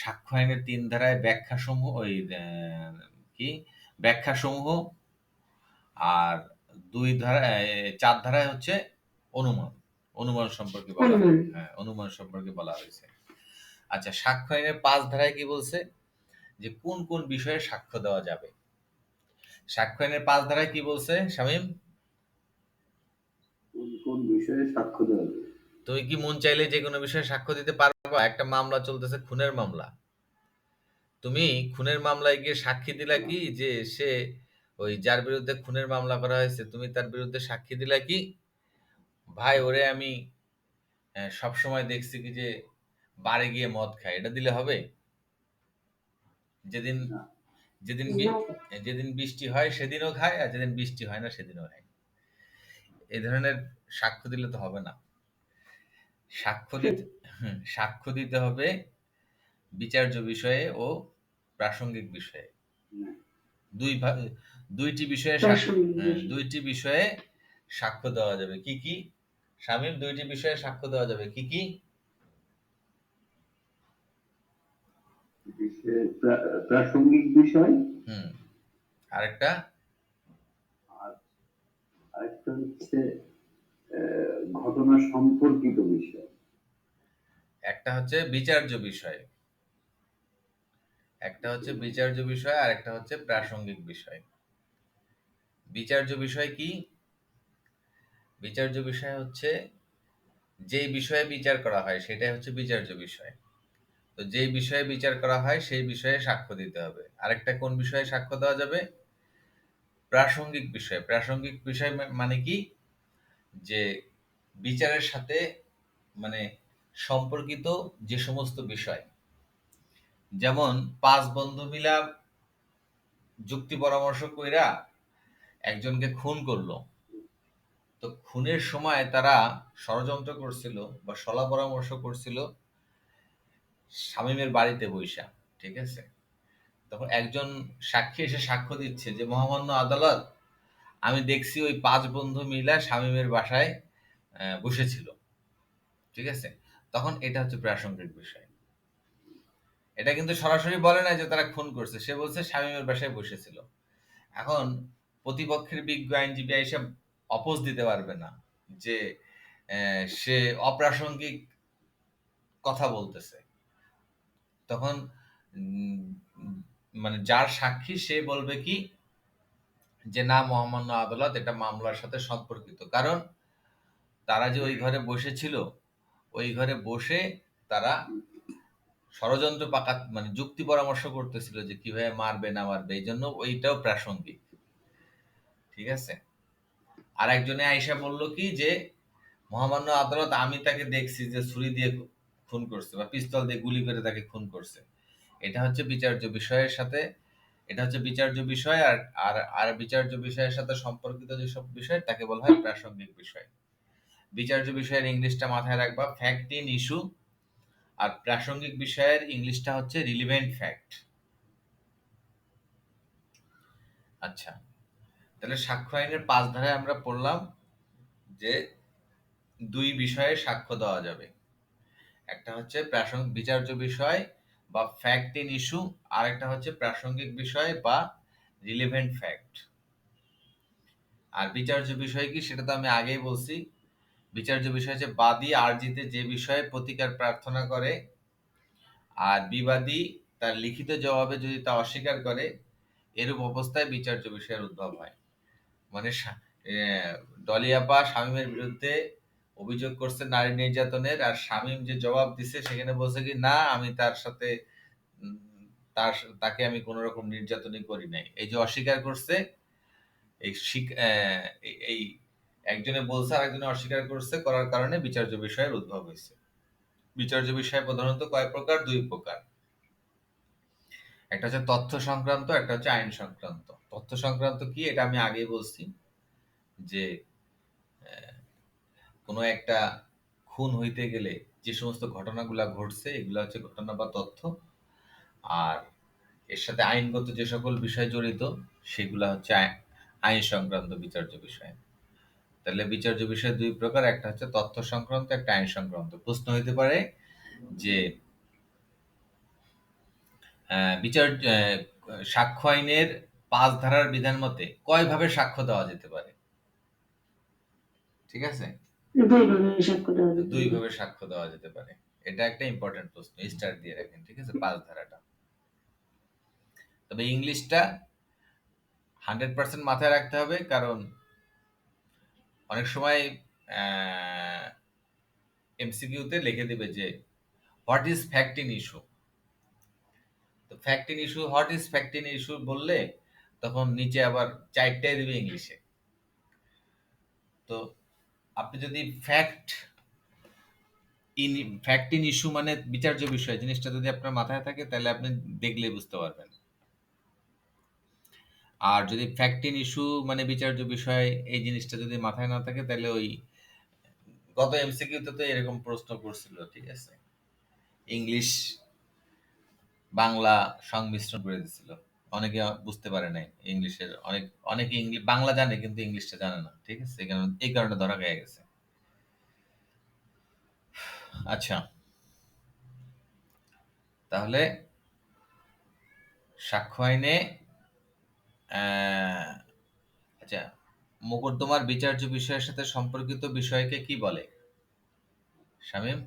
সাক্ষ্য আইনের 3 ধারায় ব্যাখ্যাসমূহ, ওই কি ব্যাখ্যাসমূহ, আর 4 ধারায় হচ্ছে অনুমান। অনুমান সম্পর্কে বলা, হ্যাঁ, অনুমান সম্পর্কে বলা হয়েছে। আচ্ছা, সাক্ষ্য আইনের 5 ধারায় কি বলছে, যে কোন কোন বিষয়ে সাক্ষ্য দেওয়া যাবে। সাক্ষ্য আইনের 5 ধারায় কি বলছে শামীম? কোন বিষয়ে সাক্ষ্য দেওয়া যাবে? তুমি কি মন চাইলে যে কোনো বিষয়ে সাক্ষ্য দিতে পারবা? একটা মামলা চলতেছে, খুনের মামলা। তুমি খুনের মামলায় গিয়ে সাক্ষী দিলা কি যে সে ওই যার বিরুদ্ধে খুনের মামলা করা হয়েছে, তুমি তার বিরুদ্ধে সাক্ষী দিলা কি ভাই ওরে আমি সব সময় দেখছি কি যে বারে গিয়ে মদ খায়, এটা দিলে হবে? যেদিন যেদিন যেদিন বৃষ্টি হয় সেদিনও খায়, আর যেদিন বৃষ্টি হয় না সেদিনও খায়। এই ধরনের সাক্ষ্য দিলে তো হবে না। সাক্ষ্য দিতে হবে বিচার্য বিষয়ে ও প্রাসঙ্গিক বিষয়ে। দুইটি বিষয়ে দুইটি বিষয়ে সাক্ষ্য দেওয়া যাবে। কি কি শামীম? দুইটি বিষয়ে সাক্ষ্য দেওয়া যাবে কি কি? প্রাসঙ্গিক বিষয়, আরেকটা আরেকটা হচ্ছে ঘটনা সম্পর্কিত বিষয়। একটা হচ্ছে বিচার্য বিষয়, একটা হচ্ছে বিচার্য বিষয়, আর একটা হচ্ছে প্রাসঙ্গিক বিষয়। বিচার্য বিষয় কি? বিচার্য বিষয় হচ্ছে যেই বিষয়ে বিচার করা হয় সেটাই হচ্ছে বিচার্য বিষয়। তো যেই বিষয়ে বিচার করা হয় সেই বিষয়ে সাক্ষ্য দিতে হবে। আরেকটা কোন বিষয়ে সাক্ষ্য দেওয়া যাবে? প্রাসঙ্গিক বিষয়। প্রাসঙ্গিক বিষয় মানে কি, যে বিচারের সাথে মানে সম্পর্কিত যে সমস্ত বিষয়, যেমন 5 বন্ধু মিলা যুক্তি পরামর্শ কইরা একজনকে খুন করলো। তো খুনের সময় তারা ষড়যন্ত্র করছিল বা সলা পরামর্শ করছিল শামীমের বাড়িতে বইসা, ঠিক আছে? তখন একজন সাক্ষী এসে সাক্ষ্য দিচ্ছে যে মহামান্য আদালত, আমি দেখছি ওই 5 বন্ধু মিলা শামীমের বাসায় বসেছিল, ঠিক আছে? তখন এটা হচ্ছে প্রাসঙ্গিক বিষয়। এটা কিন্তু সরাসরি বলে না যে তারা খুন করছে, সে বলছে শামীমের বাসায় বসেছিল। এখন প্রতিপক্ষের বিজ্ঞ আইনজীবী এসে অপোজ দিতে পারবে না যে সে অপ্রাসঙ্গিক কথা বলতেছে। তখন মানে যার সাক্ষী সে বলবে কি যে না, মহামান্য আদালত, এটা মামলার সাথে সম্পর্কিত। কারণ তারা যে ওই ঘরে বসেছিল, ওই ঘরে বসে তারা ষড়যন্ত্র পাকা মানে যুক্তি পরামর্শ করতেছিল যে কিভাবে মারবে না মারবে, এই জন্য ওইটাও প্রাসঙ্গিক, ঠিক আছে? আর একজনে আইসা বলল কি যে মহামান্য আদালত, আমি তাকে দেখছি যে ছুরি দিয়ে খুন করছে বা পিস্তল দিয়ে গুলি করে তাকে খুন করছে। এটা হচ্ছে বিচার্য বিষয়ের সাথে, এটা হচ্ছে বিচার্য বিষয়। আর আর আর বিচার্য বিষয়ের সাথে সম্পর্কিত যেসব বিষয় তাকে বলা হয় প্রাসঙ্গিক বিষয়। বিচার্য বিষয়ের ইংলিশটা মাথায় রাখবা, ফ্যাক্ট ইন ইস্যু। আর প্রাসঙ্গিক বিষয়ের ইংলিশটা হচ্ছে রিলিভেন্ট ফ্যাক্ট। আচ্ছা, তাহলে সাক্ষ্য আইনের 5 ধারায় আমরা পড়লাম যে দুই বিষয়ে সাক্ষ্য দেওয়া যাবে। একটা হচ্ছে বিচার্য বিষয় বা ফ্যাক্ট ইন ইস্যু, আর একটা হচ্ছে প্রাসঙ্গিক বিষয় বা রিলেভেন্ট ফ্যাক্ট। আর বিচার্য বিষয় কি সেটা তো আমি আগেই বলছি। বিচার্য বিষয় হচ্ছে বাদী আর্জিতে যে বিষয়ে প্রতিকার প্রার্থনা করে, আর বিবাদী তার লিখিত জবাবে যদি তা অস্বীকার করে, এরূপ অবস্থায় বিচার্য বিষয়ের উদ্ভব হয়। মানে ডলি আপা শামীমের বিরুদ্ধে অভিযোগ করছে নারী নির্যাতনের, আর শামীম যে জবাব দিছে সেখানে বলছে কি না, আমি তার সাথে তাকে আমি কোন রকম নির্যাতনই করি নাই। এই যে অস্বীকার করছে, এই এই একজনে বলছে আর একজনে অস্বীকার করছে, করার কারণে বিচার্য বিষয়ের উদ্ভব হয়েছে। বিচার্য বিষয় প্রধানত কয় প্রকার? দুই প্রকার। একটা হচ্ছে তথ্য সংক্রান্ত, একটা হচ্ছে আইন সংক্রান্ত। তথ্য সংক্রান্ত কি, এটা আমি আগেই বলছি যে কোনো একটা খুন হইতে গেলে যে সমস্ত ঘটনাগুলা ঘটছে এগুলা হচ্ছে ঘটনা বা তথ্য, আর এর সাথে আইনগত যে সকল বিষয় জড়িত সেগুলা হচ্ছে আইন সংক্রান্ত বিচার্য বিষয়। তাহলে বিচার্য বিষয় দুই প্রকার, একটা হচ্ছে তথ্য সংক্রান্ত, একটা আইন সংক্রান্ত। প্রশ্ন হইতে পারে যে সাক্ষ্য আইনের 5 ধারার বিধান মতে কয় ভাবে সাক্ষ্য দেওয়া যেতে পারে? ঠিক আছে, দুই ভাবে সাক্ষ্য দেওয়া যেতে পারে। এটা একটা ইম্পর্টেন্ট প্রশ্ন, স্টার দিয়ে রাখেন। ঠিক আছে, 5 ধারাটা। তবে ইংলিশটা 100% মাথায় রাখতে হবে, কারণ অনেক সময় এমসিকিউতে লিখে দিবে যে what is fact in issue. তো fact in issue, what is fact in issue বললে তখন নিচে আবার 4টাই দিবে ইংলিশে। তো আপনি যদি ফ্যাক্ট ইন ইস্যু মানে বিচার্য বিষয় জিনিসটা যদি আপনার মাথায় থাকে, তাহলে আপনি দেখলে বুঝতে পারবেন। আর যদি ফ্যাক্ট ইন ইস্যু মানে বিচার্য বিষয় এই জিনিসটা যদি মাথায় না থাকে, তাহলে ওই গত এমসিকিউতে তো এরকম প্রশ্ন করছিল। ঠিক আছে, ইংলিশ বাংলা সংমিশ্রণ করে দিছিল, অনেকে বুঝতে পারে নাই ইংলিশের। অনেকে ইংলিশ বাংলা জানে কিন্তু ইংলিশটা জানে না। ঠিক আছে, এই কারণে ধরা খেয়ে গেছে। আচ্ছা, তাহলে সাক্ষ্য আইনে আচ্ছা, মোকদ্দমার বিচার্য বিষয়ের সাথে সম্পর্কিত বিষয়কে কি বলে? শামীম,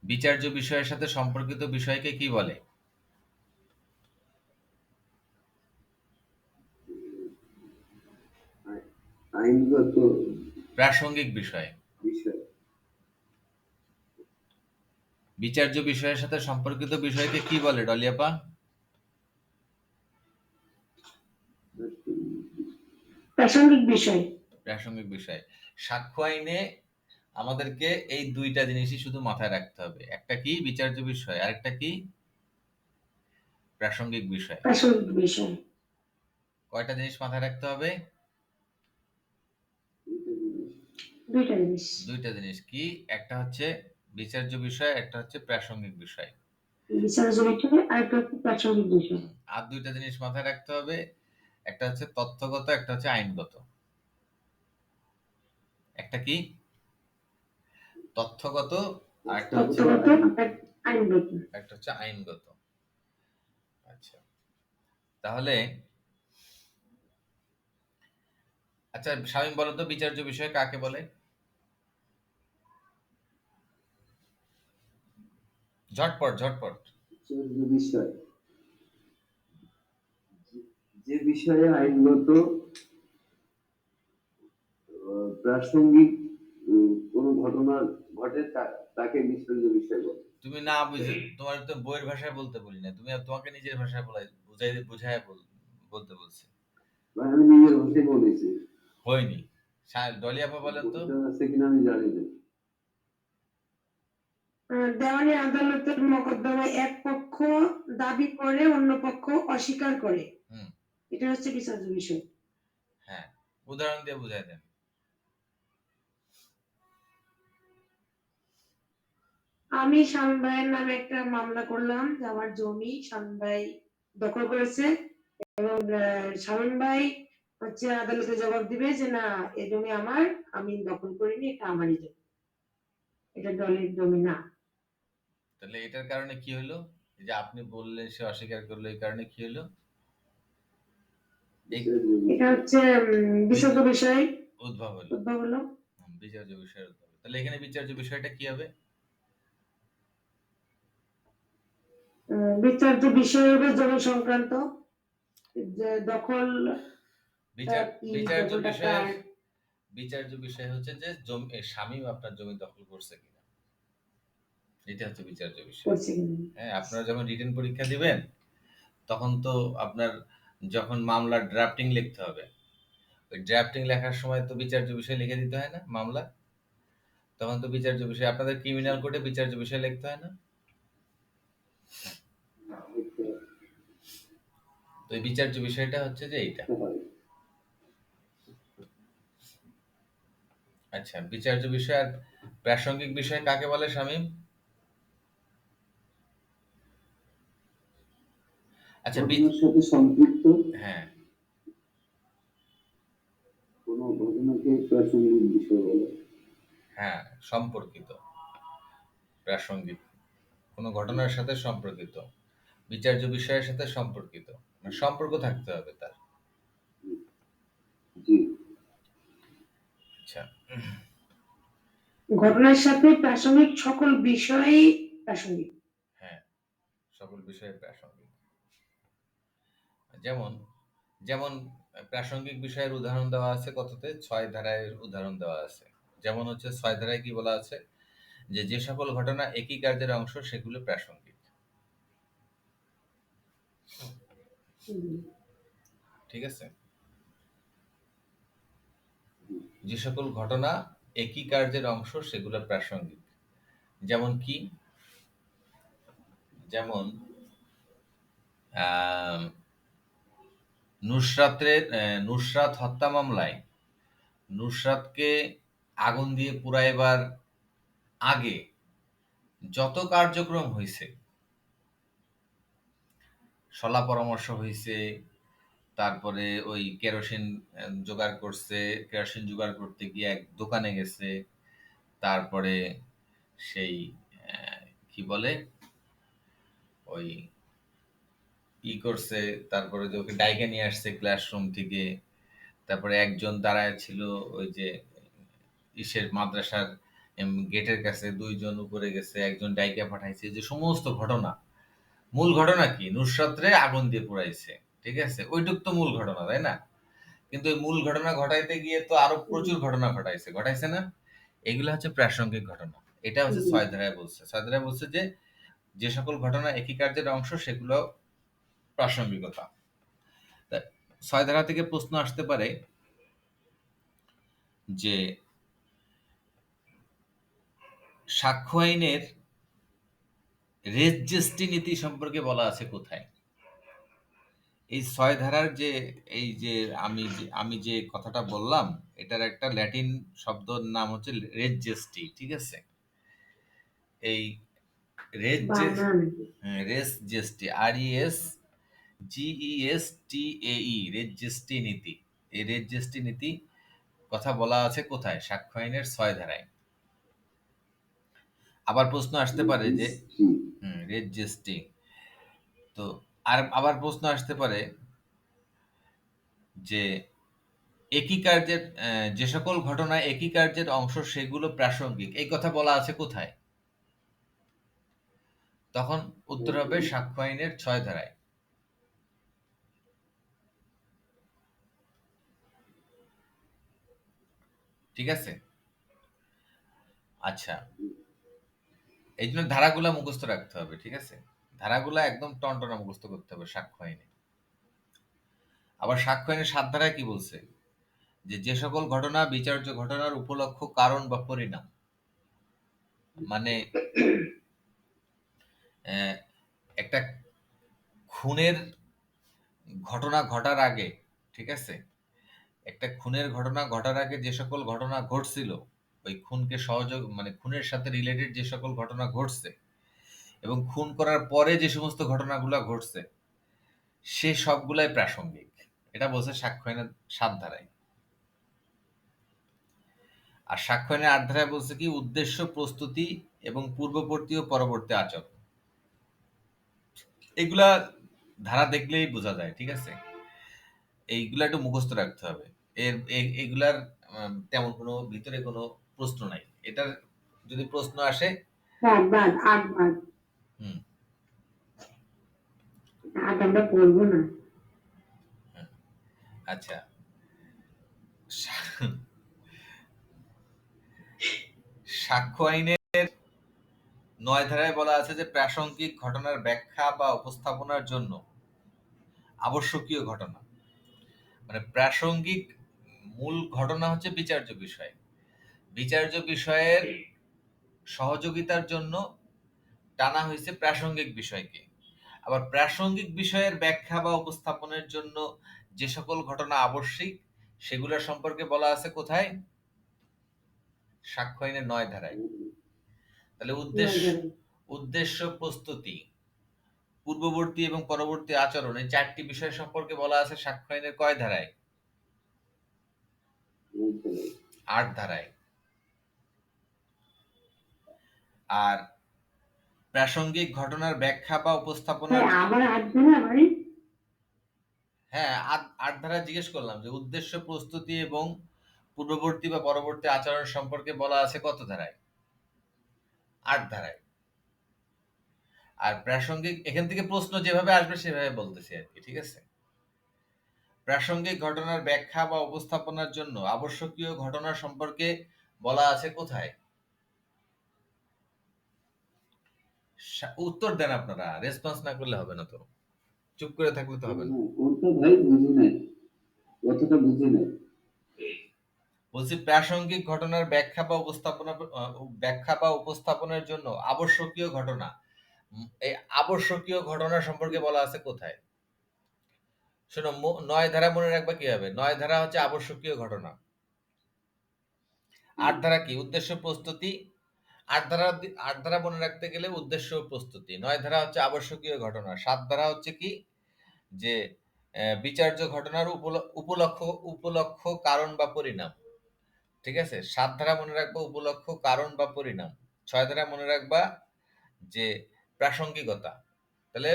বিচার্য বিষয়ের সাথে সম্পর্কিত বিষয়কে কি বলে? আইনগত প্রাসঙ্গিক বিষয়। বিষয়। বিচার্য বিষয়ের সাথে সম্পর্কিত বিষয়কে কি বলে ডলিয়াপা? প্রাসঙ্গিক বিষয়। প্রাসঙ্গিক বিষয়। সাক্ষ্য আইনে আমাদেরকে এই দুইটা জিনিসই শুধু মাথায় রাখতে হবে, একটা কি বিচার্য বিষয়, আরেকটা কি প্রাসঙ্গিক বিষয়। প্রাসঙ্গিক বিষয়। কয়টা জিনিস মাথায় রাখতে হবে? দুইটা জিনিস কি? একটা হচ্ছে বিচার্য বিষয়, একটা হচ্ছে প্রাসঙ্গিক বিষয়। বিচার্য বিষয় আর একটা হচ্ছে প্রাসঙ্গিক বিষয়। আর দুইটা জিনিস মাথায় রাখতে হবে, একটা হচ্ছে তথ্যগত, একটা হচ্ছে আইনগত। একটা কি তথ্যগত, আর একটা হচ্ছে আইনগত। আচ্ছা, তাহলে আচ্ছা শামীম বলো তো, বিচার্য বিষয় কাকে বলে? ঝটপট ঝটপট। বিষয় যে বিষয়ে আইনগত প্রাসঙ্গিক কোন ঘটনা ঘটে তাকে বিচার্য বিষয় বলে। তুমি না বুঝে, তোমার তো বইয়ের ভাষায় বলতে বলি না, তুমি তোমাকে নিজের ভাষায় বুঝাই বলতে বলছি। আমি নিজের ভাষায় বলেছি। হয়নি। ডলিয়াপা বলেন তো। আছে কিনা আমি জানি না। দেওয়ানি আদালতের মোকদ্দমায় এক পক্ষ দাবি করে অন্য পক্ষ অস্বীকার করে, এটা হচ্ছে বিচার্য বিষয়। হ্যাঁ, উদাহরণ দিয়ে বুঝাই দেন। আমি শামীম ভাইয়ের নামে একটা মামলা করলাম যে আমার জমি শামীম ভাই দখল করেছে, এবং শামীম ভাই হচ্ছে আদালতে জবাব দিবে যে না, এই জমি আমার, আমি দখল করিনি, এটা আমারই জমি, এটা দলের জমি না। তাহলে এটার কারণে কি হলো? এই যে আপনি বললেন সে অস্বীকার করলো, এই কারণে কি হলো? এটা হচ্ছে বিচার্য বিষয় উদ্ভব হলো। বিচার্য বিষয়ের উদ্ভব। তাহলে এখানে বিচার্য বিষয়টা কি হবে? বিচার্য বিষয় হবে জমি সংক্রান্ত, দখল। বিচার্য বিষয় হচ্ছে যে জমি, শামীম আপনার জমি দখল করছে কিনা। এটা হচ্ছে বিচার্য বিষয়। করছে কিনা। হ্যাঁ, আপনারা যখন রিটেন পরীক্ষা দিবেন তখন তো আপনার যখন মামলার ড্রাফটিং লিখতে হবে, ওই ড্রাফটিং লেখার সময় তো বিচার্য বিষয় লিখে দিতে হয় না মামলা? তখন তো বিচার্য বিষয় আপনাদের ক্রিমিনাল কোর্টে বিচার্য বিষয় লিখতে হয় না? তো এই বিচার্য বিষয়টা হচ্ছে যে এইটা। আচ্ছা, বিচার্য বিষয় আর প্রাসঙ্গিক বিষয় কাকে বলে শামীম? আচ্ছা, ঘটনার সাথে সম্পৃক্ত হ্যাঁ, কোনো ঘটনাকে প্রাসঙ্গিক বিষয় বলে। হ্যাঁ, সম্পর্কিত, প্রাসঙ্গিক, কোনো ঘটনার সাথে সম্পর্কিত, বিচার্য বিষয়ের সাথে সম্পর্কিত, মানে সম্পর্ক থাকতে হবে তার। জি। আচ্ছা, ঘটনার সাথে প্রাসঙ্গিক সকল বিষয়ই প্রাসঙ্গিক। হ্যাঁ, সকল বিষয়ে প্রাসঙ্গিক। যেমন যেমন প্রাসঙ্গিক বিষয়ের উদাহরণ দেওয়া আছে কততে? 6 ধারায় উদাহরণ দেওয়া আছে। যেমন হচ্ছে 6 ধারায় কি বলা আছে? যে সকল ঘটনা একই কার্যের অংশ সেগুলো প্রাসঙ্গিক। ঠিক আছে? যে সকল ঘটনা একই কার্যের অংশ সেগুলো প্রাসঙ্গিক। যেমন কি? যেমন আহ, নুসরাত হত্যা মামলায় নুসরাতকে আগুন দিয়ে পুড়াইবার আগে যত কার্যক্রম হয়েছে, সলা পরামর্শ হয়েছে, তারপরে ওই কেরোসিন জোগাড় করছে, কেরোসিন জোগাড় করতে গিয়ে এক দোকানে গেছে, তারপরে সেই কি বলে ওই ই করছে, তারপরে যে ওকে ডাইকে নিয়ে আসছে ক্লাসরুম থেকে, তারপরে একজন দাঁড়ায় ছিল ওই যে ইসের মাদ্রাসার গেটের কাছে, দুইজন উপরে গেছে, একজন ডাইকে পাঠাইছে, যে সমস্ত ঘটনা। মূল ঘটনা কি? নুসরাতরে আগুন দিয়ে পুড়াইছে, ঠিক আছে, ওইটুক তো মূল ঘটনা, তাই না? কিন্তু এই মূল ঘটনা ঘটাইতে গিয়ে তো আরো প্রচুর ঘটনা ঘটাইছে না? এগুলো হচ্ছে প্রাসঙ্গিক ঘটনা। এটা হচ্ছে 6 ধারায় বলছে। 6 ধারায় বলছে যে যে সকল ঘটনা একই কার্যের অংশ সেগুলো প্রাসঙ্গিকতা। তা 6 ধারা থেকে প্রশ্ন আসতে পারে যে সাক্ষ্য আইনের রেসজেস্টি নীতি সম্পর্কে বলা আছে কোথায়? এই 6 ধারার যে এই যে আমি যে কথাটা বললাম, এটার একটা ল্যাটিন শব্দর নাম হচ্ছে রেসজেস্টি, ঠিক আছে? এই রেসজেস্টি, RESGESTAE, রেসজেস্টি নীতি। এই রেসজেস্টি নীতি কথা বলা আছে কোথায়? সাক্ষ্য আইনের 6 ধারায়। আবার প্রশ্ন আসতে পারে যে রেসজেস্টি, তো আবার প্রশ্ন আসতে পারে যে একই কার্যের যে সকল ঘটনা একই কার্যের অংশ সেগুলো প্রাসঙ্গিক, এই কথা বলা আছে কোথায়? তখন উত্তর হবে সাক্ষ্য আইনের 6 ধারায়। ঠিক আছে? আচ্ছা, এই জন্য ধারাগুলা মুখস্থ রাখতে হবে, ঠিক আছে? ধারাগুলা একদম টনটনা মুখস্থ করতে হবে সাক্ষ্য আইনে। আবার সাক্ষ্য আইনের 7 ধারায় কি বলছে? যে সকল ঘটনা বিচার্য ঘটনার উপলক্ষ, কারণ বা পরিণাম, মানে একটা খুনের ঘটনা ঘটার আগে, ঠিক আছে, একটা খুনের ঘটনা ঘটার আগে যে সকল ঘটনা ঘটছিল, ওই খুনকে সহযোগ মানে খুনের সাথে রিলেটেড যে সকল ঘটনা ঘটছে, এবং খুন করার পরে যে সমস্ত ঘটনাগুলো ঘটছে, সে সবগুলাই প্রাসঙ্গিক। এটা বলছে সাক্ষ্য আইনের 7 ধারায়। আর সাক্ষ্য আইনের 8 ধারায় বলছে কি? উদ্দেশ্য, প্রস্তুতি এবং পূর্ববর্তী ও পরবর্তী আচরণ। এগুলা ধারা দেখলেই বোঝা যায়, ঠিক আছে? এইগুলা একটু মুখস্থ রাখতে হবে। এগুলার তেমন কোনো ভিতরে কোনো প্রশ্ন নাই। এটার যদি প্রশ্ন আসে, হুম, আমরা পড়বো না। আচ্ছা, সাক্ষ্য আইনের 9 ধারায় বলা আছে যে প্রাসঙ্গিক ঘটনার ব্যাখ্যা বা উপস্থাপনার জন্য আবশ্যকীয় ঘটনা, মানে প্রাসঙ্গিক মূল ঘটনা হচ্ছে বিচার্য বিষয়, বিচার্য বিষয়ের সহযোগিতার জন্য টানা হয়েছে প্রাসঙ্গিক বিষয়কে। আবার প্রাসঙ্গিক বিষয়ের ব্যাখ্যা বা উপস্থাপনের জন্য যে সকল ঘটনা আবশ্যিক সেগুলোর সম্পর্কে বলা আছে কোথায়? সাক্ষ্য আইনের 9 ধারায়। তাহলে উদ্দেশ্য, প্রস্তুতি, পূর্ববর্তী এবং পরবর্তী আচরণ, এই 4টি বিষয় সম্পর্কে বলা আছে সাক্ষ্য আইনের কয় ধারায়? 8 ধারায়। আর প্রাসঙ্গিক ঘটনার ব্যাখ্যা বা উপস্থাপনার, হ্যাঁ 8 ধারা জিজ্ঞেস করলাম যে উদ্দেশ্য, প্রস্তুতি এবং পূর্ববর্তী বা পরবর্তী আচরণ সম্পর্কে বলা আছে কত ধারায়? 8 ধারায়। আর প্রাসঙ্গিক, এখান থেকে প্রশ্ন যেভাবে আসবে সেভাবে বলতেছি আর কি, ঠিক আছে? প্রাসঙ্গিক ঘটনার ব্যাখ্যা বা উপস্থাপনার জন্য আবশ্যকীয় ঘটনা সম্পর্কে বলা আছে কোথায়? উত্তর দেন আপনারা, রেসপন্স না করলে হবে না, তো চুপ করে থাকলে তো হবে না। কোনটা ভাই বুঝি নাই, কতটা বুঝি নাই। বলছি প্রাসঙ্গিক ঘটনার ব্যাখ্যা বা উপস্থাপনের জন্য আবশ্যকীয় ঘটনা, এই আবশ্যকীয় ঘটনা সম্পর্কে বলা আছে কোথায়? শোনো, 9 ধারা মনে রাখবা কি হবে? 9 ধারা হচ্ছে আবশ্যকীয় ঘটনা। 8 ধারা কি? উদ্দেশ্য, প্রস্তুতি। 8 ধারা মনে রাখতে গেলে উদ্দেশ্য ও প্রস্তুতি। 9 ধারা হচ্ছে আবশ্যকীয় ঘটনা। 7 ধারা হচ্ছে কি? যে বিচার্য ঘটনার উপলক্ষ, কারণ বা পরিণাম। ঠিক আছে? 7 ধারা মনে রাখবা উপলক্ষ, কারণ বা পরিণাম। 6 ধারা মনে রাখবা যে প্রাসঙ্গিকতা। তাহলে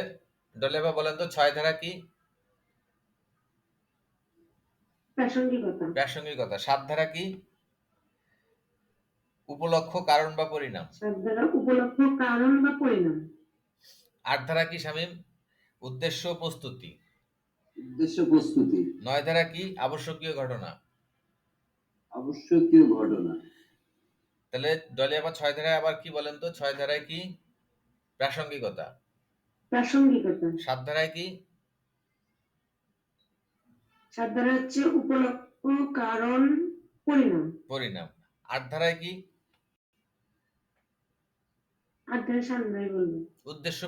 ডলেবা বলেন তো 6 ধারা কি? প্রাসঙ্গিকতা। 7 ধারা কি? উপলক্ষ, কারণ বা পরিণাম। 8 ধারা কি শামীম? উদ্দেশ্য, প্রস্তুতি। 9 ধারা কি? আবশ্যকীয় ঘটনা। তাহলে ডলিয়াবা 6 ধারায় আবার কি বলেন তো? 6 ধারায় কি? প্রাসঙ্গিকতা। 7 ধারায় কি? 7 ধারা হচ্ছে উপলক্ষ, কারণ, পরিণাম। 8 ধারায় কি? 8 ধারা সামনে বলবো উদ্দেশ্য,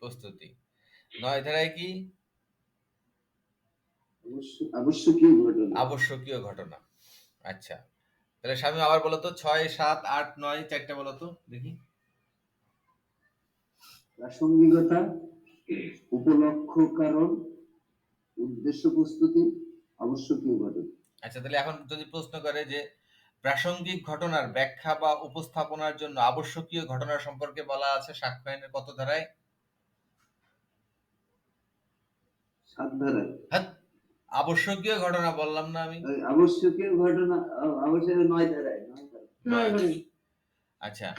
প্রস্তুতি। 9 ধারায় কি? আবশ্যকীয় ঘটনা। আচ্ছা, তাহলে স্বামী আবার বলো তো 6, 7, 8, 9 চারটা বলো তো দেখি। প্রাসঙ্গিকতা, উপলক্ষ, কারণ, উদ্দেশ্য, প্রস্তুতি, আবশ্যকীয় ঘটনা। আচ্ছা, তাহলে এখন যদি প্রশ্ন করে যে প্রাসঙ্গিক ঘটনার ব্যাখ্যা বা উপস্থাপনার জন্য আবশ্যকীয় ঘটনা সম্পর্কে বলা আছে সাক্ষ্য আইনের কত ধারায়? 7 ধারায়। হ্যাঁ, আবশ্যকীয় ঘটনা বললাম না আমি? আবশ্যকীয় ঘটনা অবশ্যই 9 ধারায়। আচ্ছা,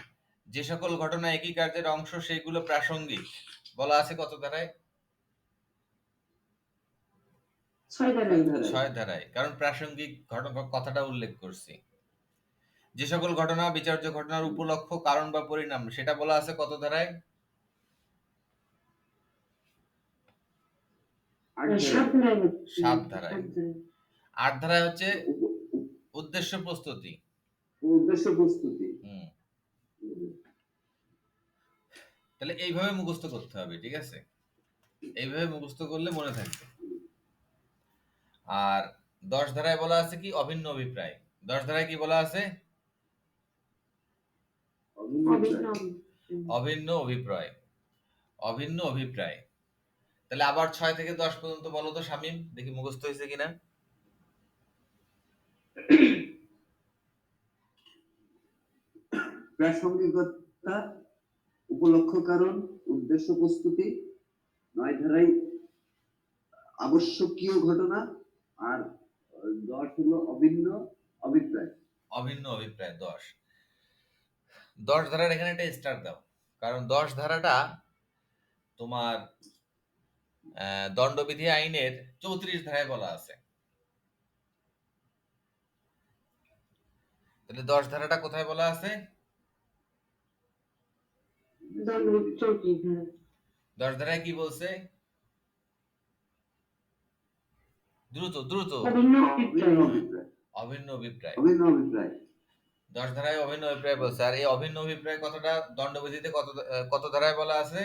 যে সকল ঘটনা একই কার্যের অংশ সেগুলো প্রাসঙ্গিক বলা আছে কত ধারায়? 6 ধারায়, কারণ প্রাসঙ্গিক ঘটনা কথাটা উল্লেখ করছি। যে সকল ঘটনা বিচার্য ঘটনার উপলক্ষ, কারণ বা পরিণাম সেটা বলা আছে কত ধারায়? 7 ধারায়। 8 ধারায় হচ্ছে উদ্দেশ্য, প্রস্তুতি। তাহলে এইভাবে মুখস্থ করতে হবে, ঠিক আছে? এইভাবে মুখস্থ করলে মনে থাকবে। আর 10 ধারায় বলা আছে কি? অভিন্ন অভিপ্রায়। 10 ধারায় কি বলা আছে? অভিন্ন অভিপ্রায়। তাহলে আবার 6 থেকে 10 পর্যন্ত বলো তো শামীম, দেখি মুখস্থ হয়েছে কিনা। প্রাসঙ্গিকতা, উপলক্ষ, কারণ, উদ্দেশ্য, প্রস্তুতি। 9 ধারায় আবশ্যকীয় ঘটনা। আর 10 হলো অভিন্ন অভিপ্রায়। 10 ধারার এখানে একটা স্টার দাও, কারণ 10 ধারাটা তোমার দণ্ডবিধি আইনের 34 ধারায় বলা আছে। তাহলে 10 ধারাটা কোথায় বলা আছে? দণ্ডবিধি 34 ধারা। 10 ধারায় কি বলছে? দ্রুত দ্রুত। অভিন্ন অভিন্ন অভিপ্রায়। অভিপ্রায়। অভিন্ন অভিপ্রায়। অভিন্ন অভিপ্রায়। 10 ধারায় অভিন্ন অভিপ্রায় বলছে। আর এই অভিন্ন অভিপ্রায় কথাটা দণ্ডবিধিতে কত ধারায় বলা আছে?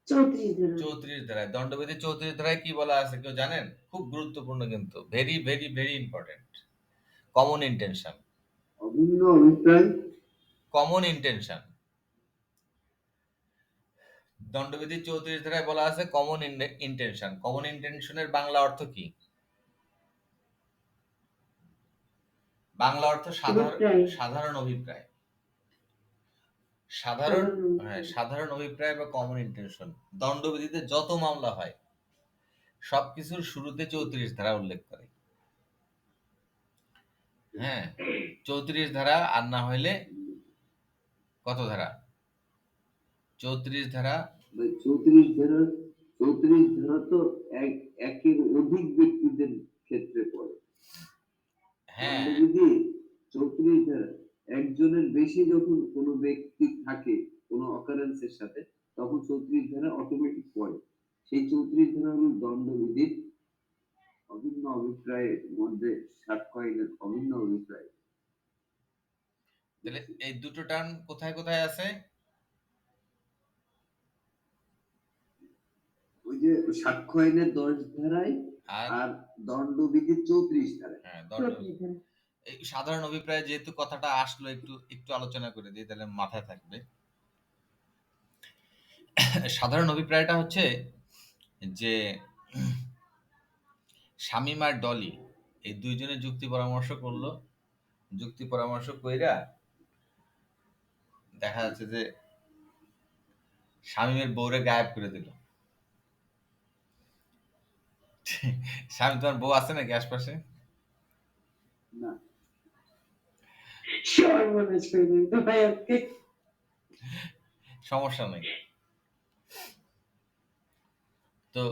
34 ধারা। 34 ধারায়। দণ্ডবিধি 34 ধারায় কি বলা আছে কেউ জানেন? খুব গুরুত্বপূর্ণ কিন্তু, very very very important. Common intention. অভিন্ন অভিপ্রায়। Common intention. দণ্ডবিধি 34 ধারায় বলা আছে কমন ইন্টেনশন। কমন ইন্টেনশনের বাংলা অর্থ কি? বাংলা অর্থ সাধারণ অভিপ্রায়। সাধারণ অভিপ্রায় বা কমন ইন্টেনশন। দণ্ডবিধিতে যত মামলা হয় সবকিছুর শুরুতে 34 ধারা উল্লেখ করে। হ্যাঁ, 34 ধারা, আর না হইলে কত ধারা? 34 ধারা। 34 ধারা তো একের অধিক ব্যক্তিদের ক্ষেত্রে পড়ে। হ্যাঁ, দণ্ডবিধি 34 ধারা একজনের বেশি যখন কোনো ব্যক্তি থাকে কোনো অকারেন্সের সাথে, তখন 34 ধারা অটোমেটিক পড়ে। সেই 34 ধারা হলো দণ্ডবিধির অভিন্ন অভিপ্রায়ের মধ্যে সাক্ষ্য আইনের অভিন্ন অভিপ্রায়। তাহলে এই দুটো টার্ম কোথায় কোথায় আছে? ওই যে সাক্ষ্য আইনের 10 ধারায় আর দণ্ডবিধির 34 ধারায়। হ্যাঁ, এই সাধারণ অভিপ্রায় যেহেতু কথাটা আসলো, একটু আলোচনা করে দিই, তাহলে মাথায় থাকবে। সাধারণ অভিপ্রায়টা হচ্ছে যে শামীম আর ডলি এই দুইজনে যুক্তি পরামর্শ করলো। যুক্তি পরামর্শ কইরা দেখা যাচ্ছে যে শামীমের বউরে গায়েব করে দিল। শামীম, তোমার বউ আছে নাকি আশপাশে? না। সমস্যা নেই। তো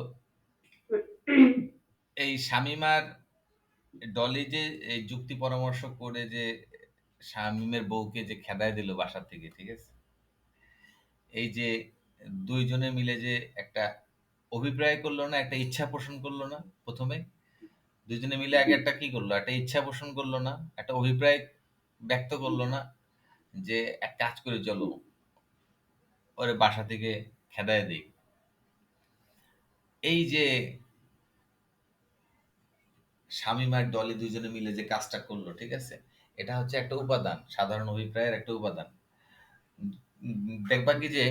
এই শামীম আর ডলি যে এই যুক্তি পরামর্শ করে যে শামীমের বউকে যে খেদায় দিল বাসা থেকে, ঠিক আছে, এই যে দুইজনে মিলে যে একটা অভিপ্রায় করলো না, একটা ইচ্ছা পোষণ করলো না, প্রথমে দুইজনে মিলে আগে একটা কি করলো, একটা ইচ্ছা পোষণ করলো না, একটা অভিপ্রায় ব্যক্ত করলো না যে এক কাজ করে চলো ওরে বাসা থেকে খেদায় দিই। এই যে শামীম আর ডলি দুইজনে মিলে যে কাজটা করলো, ঠিক আছে, এটা হচ্ছে একটা উপাদান, সাধারণ অভিপ্রায়ের একটা উপাদান। দেখবা কি যে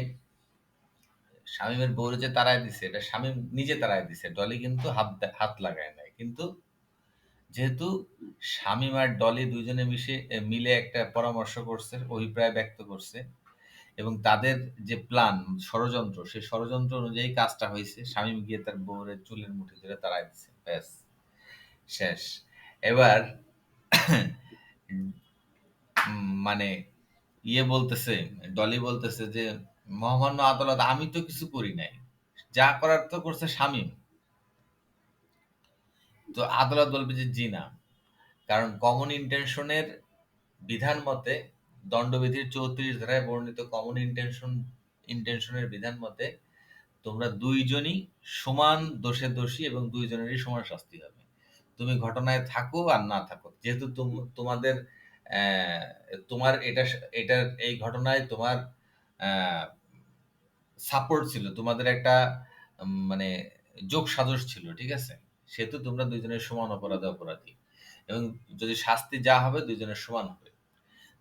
শামীমের বউরে যে তাড়ায় দিছে, এটা শামীম নিজে তাড়ায় দিছে, ডলি কিন্তু হাত লাগায় নাই। কিন্তু যেহেতু শামীম আর ডলি দুইজনে মিলে একটা পরামর্শ করছে, অভিপ্রায় ব্যক্ত করছে, এবং তাদের যে প্ল্যান, ষড়যন্ত্র, সেই ষড়যন্ত্র অনুযায়ী কাজটা হয়েছে। শামীম গিয়ে তার বউরের চুলের মুঠি ধরে তাড়ায় দিছে, ব্যাস শেষ। এবার মানে বলতেছে, ডলি বলতেছে যে মহামান্য আদালত, আমি তো কিছু করি নাই, যা করার তো করছে শামীম। তো আদালত বলবে যে জি না, কারণ কমন ইন্টেনশনের বিধান মতে, দণ্ডবিধির 34 ধারায় বর্ণিত কমন ইন্টেনশনের বিধান মতে তোমরা দুইজনই সমান দোষে দোষী এবং দুইজনেরই সমান শাস্তি হবে, তুমি ঘটনায় থাকো আর না থাকো। যেহেতু তোমাদের তোমার এটার এই ঘটনায় তোমার সাপোর্ট ছিল, তোমাদের একটা মানে যোগ সাজস ছিল, ঠিক আছে, সেহেতু তোমরা দুইজনের সমান অপরাধী, এবং যদি শাস্তি যা হবে দুইজনের সমান হবে।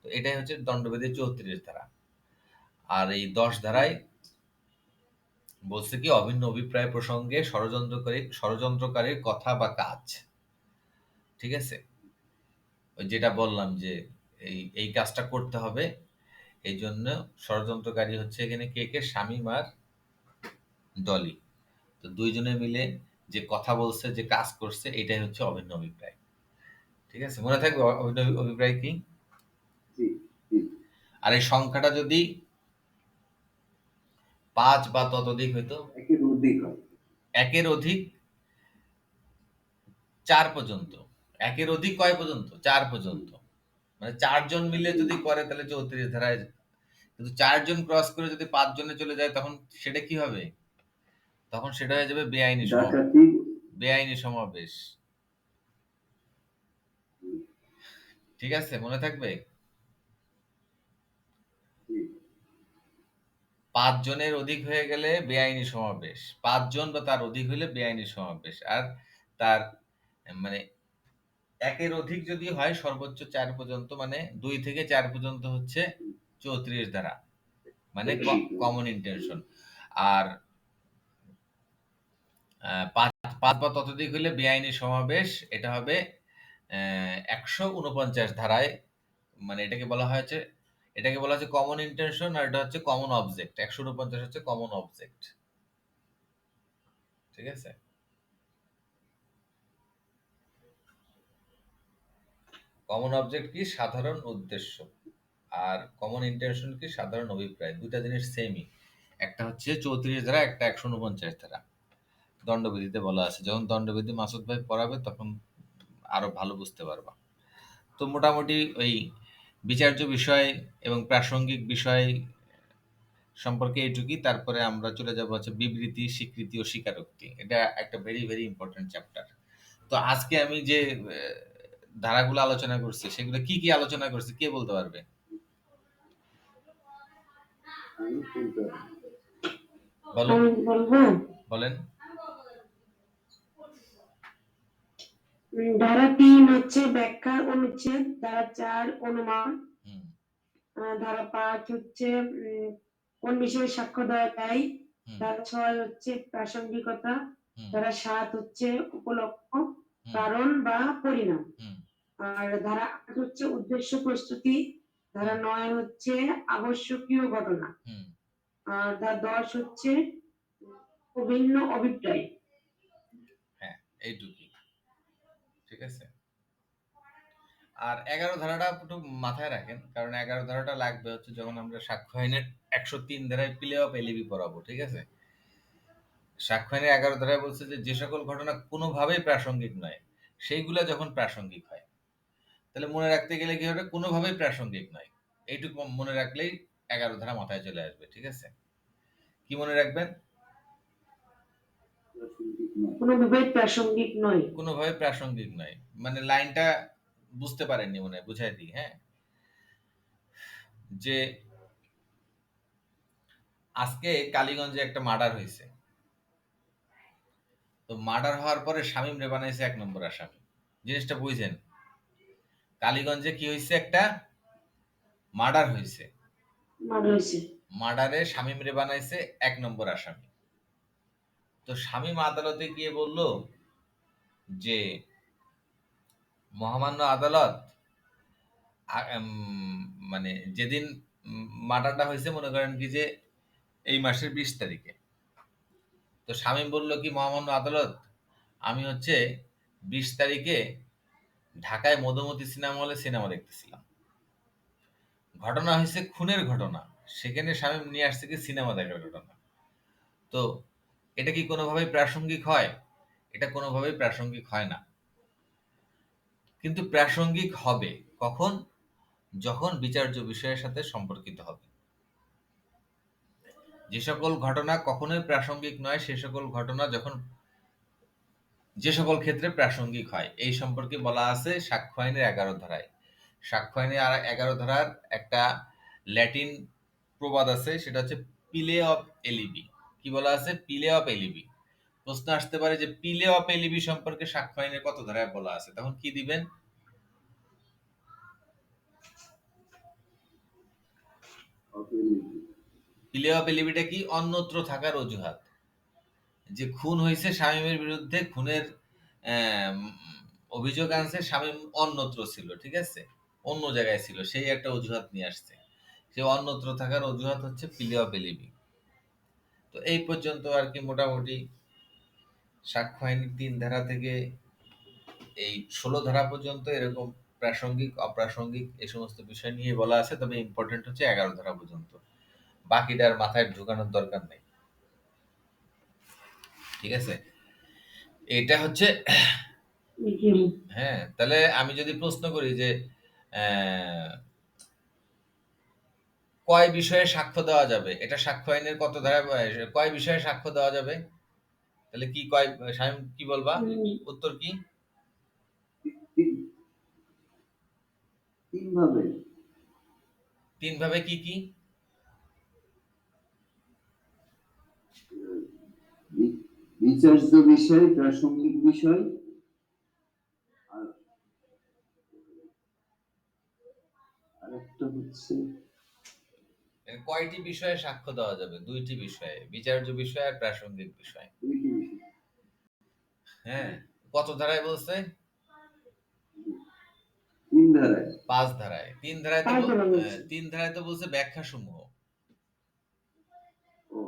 তো এটাই হচ্ছে দণ্ডবিধি 34 ধারা। আর এই 10 ধারায় বলছে কি, অভিন্ন অভিপ্রায় প্রসঙ্গে ষড়যন্ত্রকারীর কথা বা কাজ, ঠিক আছে, ওই যেটা বললাম যে এই কাজটা করতে হবে, এই জন্য ষড়যন্ত্রকারী হচ্ছে এখানে কে? শামীম আর ডলি। তো দুইজনে মিলে যে কথা বলছে, যে কাজ করছে, এটাই হচ্ছে অভিন্ন অভিপ্রায়। ঠিক আছে, মনে থাকবে অভিন্ন অভিপ্রায় কি? আর এই সংখ্যাটা যদি 5 বা ততোধিক হইতো, একের অধিক 4 পর্যন্ত। একের অধিক কয় পর্যন্ত? 4 পর্যন্ত। মানে 4 জন মিলে যদি করে তাহলে 34 ধারায়। কিন্তু 4 জন ক্রস করে যদি 5 জনে চলে যায় তখন সেটা কি হবে? তখন সেটা হয়ে যাবে ডাকাতি। বেআইনি সমাবেশ। ঠিক আছে? মনে থাকবে? 5 জনের অধিক হয়ে গেলে বেআইনি সমাবেশ। 5 জন বা তার অধিক হইলে বেআইনি সমাবেশ। আর তার মানে 1 এর অধিক যদি হয় সর্বোচ্চ 4 পর্যন্ত, মানে 2 থেকে 4 পর্যন্ত হচ্ছে 34 ধারা। মানে কমন ইন্টেনশন। আর 5 বা ততোধিক হইলে বেআইনি সমাবেশ, এটা হবে 149 ধারায়, মানে এটাকে বলা হচ্ছে কমন ইন্টেনশন, আর এটা হচ্ছে কমন অবজেক্ট। 149 হচ্ছে কমন অবজেক্ট। ঠিক আছে? কমন অবজেক্ট কি? সাধারণ উদ্দেশ্য। আর কমন ইন্টেনশন কি? সাধারণ অভিপ্রায়। দুইটা জিনিস সেমই। একটা হচ্ছে 34 ধারা, একটা 149 ধারা। দণ্ডবিধিতে বলা আছে। যখন দণ্ডবিধি মাসুদ ভাই পড়াবে তখন আরো ভালো বুঝতে পারবা। তো মোটামুটি ওই বিচার্য বিষয় এবং প্রাসঙ্গিক বিষয় সম্পর্কে এইটুকুই। তারপরে আমরা চলে যাব হচ্ছে বিবৃতি, স্বীকৃতি ও স্বীকারোক্তি। এটা একটা ভেরি ভেরি ইম্পর্টেন্ট চ্যাপ্টার। তো আজকে আমি যে ধারাগুলো আলোচনা করছি সেগুলো কি কি আলোচনা করছি কে বলতে পারবে? বলো, বলবো। বলেন। ধারা 3 হচ্ছে ব্যাখ্যা অনুচ্ছেদ, ধারা 4 অনুমান, ধারা 5 হচ্ছে কোন বিষয়ে সাক্ষ্য দেওয়া যায়, ধারা 6 হচ্ছে প্রাসঙ্গিকতা, ধারা 7 হচ্ছে উপলক্ষ, কারণ বা পরিণাম, আর ধারা 8 হচ্ছে উদ্দেশ্য প্রস্তুতি, ধারা 9 হচ্ছে আবশ্যকীয় ঘটনা, আর ধারা 10 হচ্ছে ভিন্ন অভিপ্রায়। হ্যাঁ, এইটুকুই। ঠিক আছে? আর 11 ধারাটা একটু মাথায় রাখেন, কারণ 11 ধারাটা লাগবে হচ্ছে যখন আমরা সাক্ষ্য আইনের 103 ধারায় প্লে অফ এলিবি পড়াবো। ঠিক আছে? সাক্ষ্য আইনের 11 ধারায় বলছে যে সকল ঘটনা কোনোভাবেই প্রাসঙ্গিক নয়, সেইগুলা যখন প্রাসঙ্গিক হয়, তাহলে মনে রাখতে গেলে কি হবে? কোনোভাবেই প্রাসঙ্গিক নয়। এইটুকু মনে রাখলেই 11 ধারা মাথায় চলে আসবে। ঠিক আছে? কি মনে রাখবেন? কোনোভাবেই প্রাসঙ্গিক নয়। কোনোভাবে প্রাসঙ্গিক নয়, মানে লাইনটা বুঝতে পারেননি মনে হয়, বুঝাই দিই। হ্যাঁ, যে আজকে কালীগঞ্জে একটা মার্ডার হয়েছে। তো মার্ডার হওয়ার পরে শামীম রে বানাইছে 1 নম্বর আসামি। জিনিসটা বুঝছেন? কালীগঞ্জে কি হয়েছে? একটা মার্ডার হয়েছে। মার্ডারে শামীম রে বানাইছে 1 নম্বর আসামি। তো শামীম আদালতে গিয়ে বলল যে মহামান্য আদালত, মানে যেদিন মার্ডারটা হয়েছে মনে করেন কি যে এই মাসের 20 তারিখে। তো শামীম বলল কি, মহামান্য আদালত, আমি হচ্ছে 20 তারিখে ঢাকায় মধুমতি সিনেমা হলে সিনেমা দেখতেছিলাম। ঘটনা হয়েছে খুনের ঘটনা, সেখানে শামীম নিয়ে আসছে কি সিনেমা দেখার ঘটনা। তো এটা কি কোনোভাবেই প্রাসঙ্গিক হয়? এটা কোনোভাবেই প্রাসঙ্গিক হয় না। কিন্তু প্রাসঙ্গিক হবে কখন? যখন বিচার্য বিষয়ের সাথে সম্পর্কিত হবে। যে সকল ঘটনা কখনোই প্রাসঙ্গিক নয়, সে সকল ঘটনা যে সকল ক্ষেত্রে প্রাসঙ্গিক হয়, এই সম্পর্কে বলা আছে সাক্ষ্য আইনের 11 ধারায়। সাক্ষ্য আইনের 11 ধারার একটা ল্যাটিন প্রবাদ আছে, সেটা হচ্ছে পিলে অফ এলিবি। কি বলা আছে? পিলে অফ এলিবি। প্রশ্ন আসতে পারে যে পিলে অফ এলিবি সম্পর্কে সাক্ষ্য আইনের কত ধারায় বলা আছে, তখন কি দিবেন? পিলে অফ এলিবিটা কি? অন্যত্র থাকার অজুহাত। যে খুন হয়েছে শামীমের বিরুদ্ধে, খুনের অভিযোগ আনছে, শামীম অন্যত্র ছিল। ঠিক আছে? অন্য জায়গায় ছিল, সেই একটা অজুহাত নিয়ে আসছে। সে অন্যত্র থাকার অজুহাত হচ্ছে পিলে অফ এলিবি। তো এই পর্যন্ত আর কি মোটামুটি সাক্ষ্য আইনের 3 ধারা থেকে এই 16 ধারা পর্যন্ত এরকম প্রাসঙ্গিক অপ্রাসঙ্গিক এই সমস্ত বিষয় নিয়ে বলা আছে। তবে ইম্পর্টেন্ট হচ্ছে 11 ধারা পর্যন্ত, বাকিটার মাথায় ঢুকানোর দরকার নেই। ঠিক আছে? এটা হচ্ছে হ্যাঁ। তাহলে আমি যদি প্রশ্ন করি যে কয় বিষয়ে সাক্ষ্য দেওয়া যাবে? এটা সাক্ষ্য আইনের কত ধারা, কয় বিষয়ে সাক্ষ্য দেওয়া যাবে? তাহলে কি কয়, শামীম কি বলবা? উত্তর কি? তিন- তিন ভাবে। তিন ভাবে কি কি? বিচার্য বিষয়, প্রাসঙ্গিক বিষয়, আর আরেকটা হচ্ছে কয়টি বিষয়ে সাক্ষ্য দেওয়া যাবে? দুইটি বিষয়ে, বিচার্য বিষয় আর প্রাসঙ্গিক বিষয়। দুইটি বিষয়। হ্যাঁ, কত ধারায় বলছে? তিন ধারায়। 5 ধারায়। 3 ধারায় তো 5 ধারা বলছে। 3 ধারায় তো বলছে ব্যাখ্যা সমূহ। ও,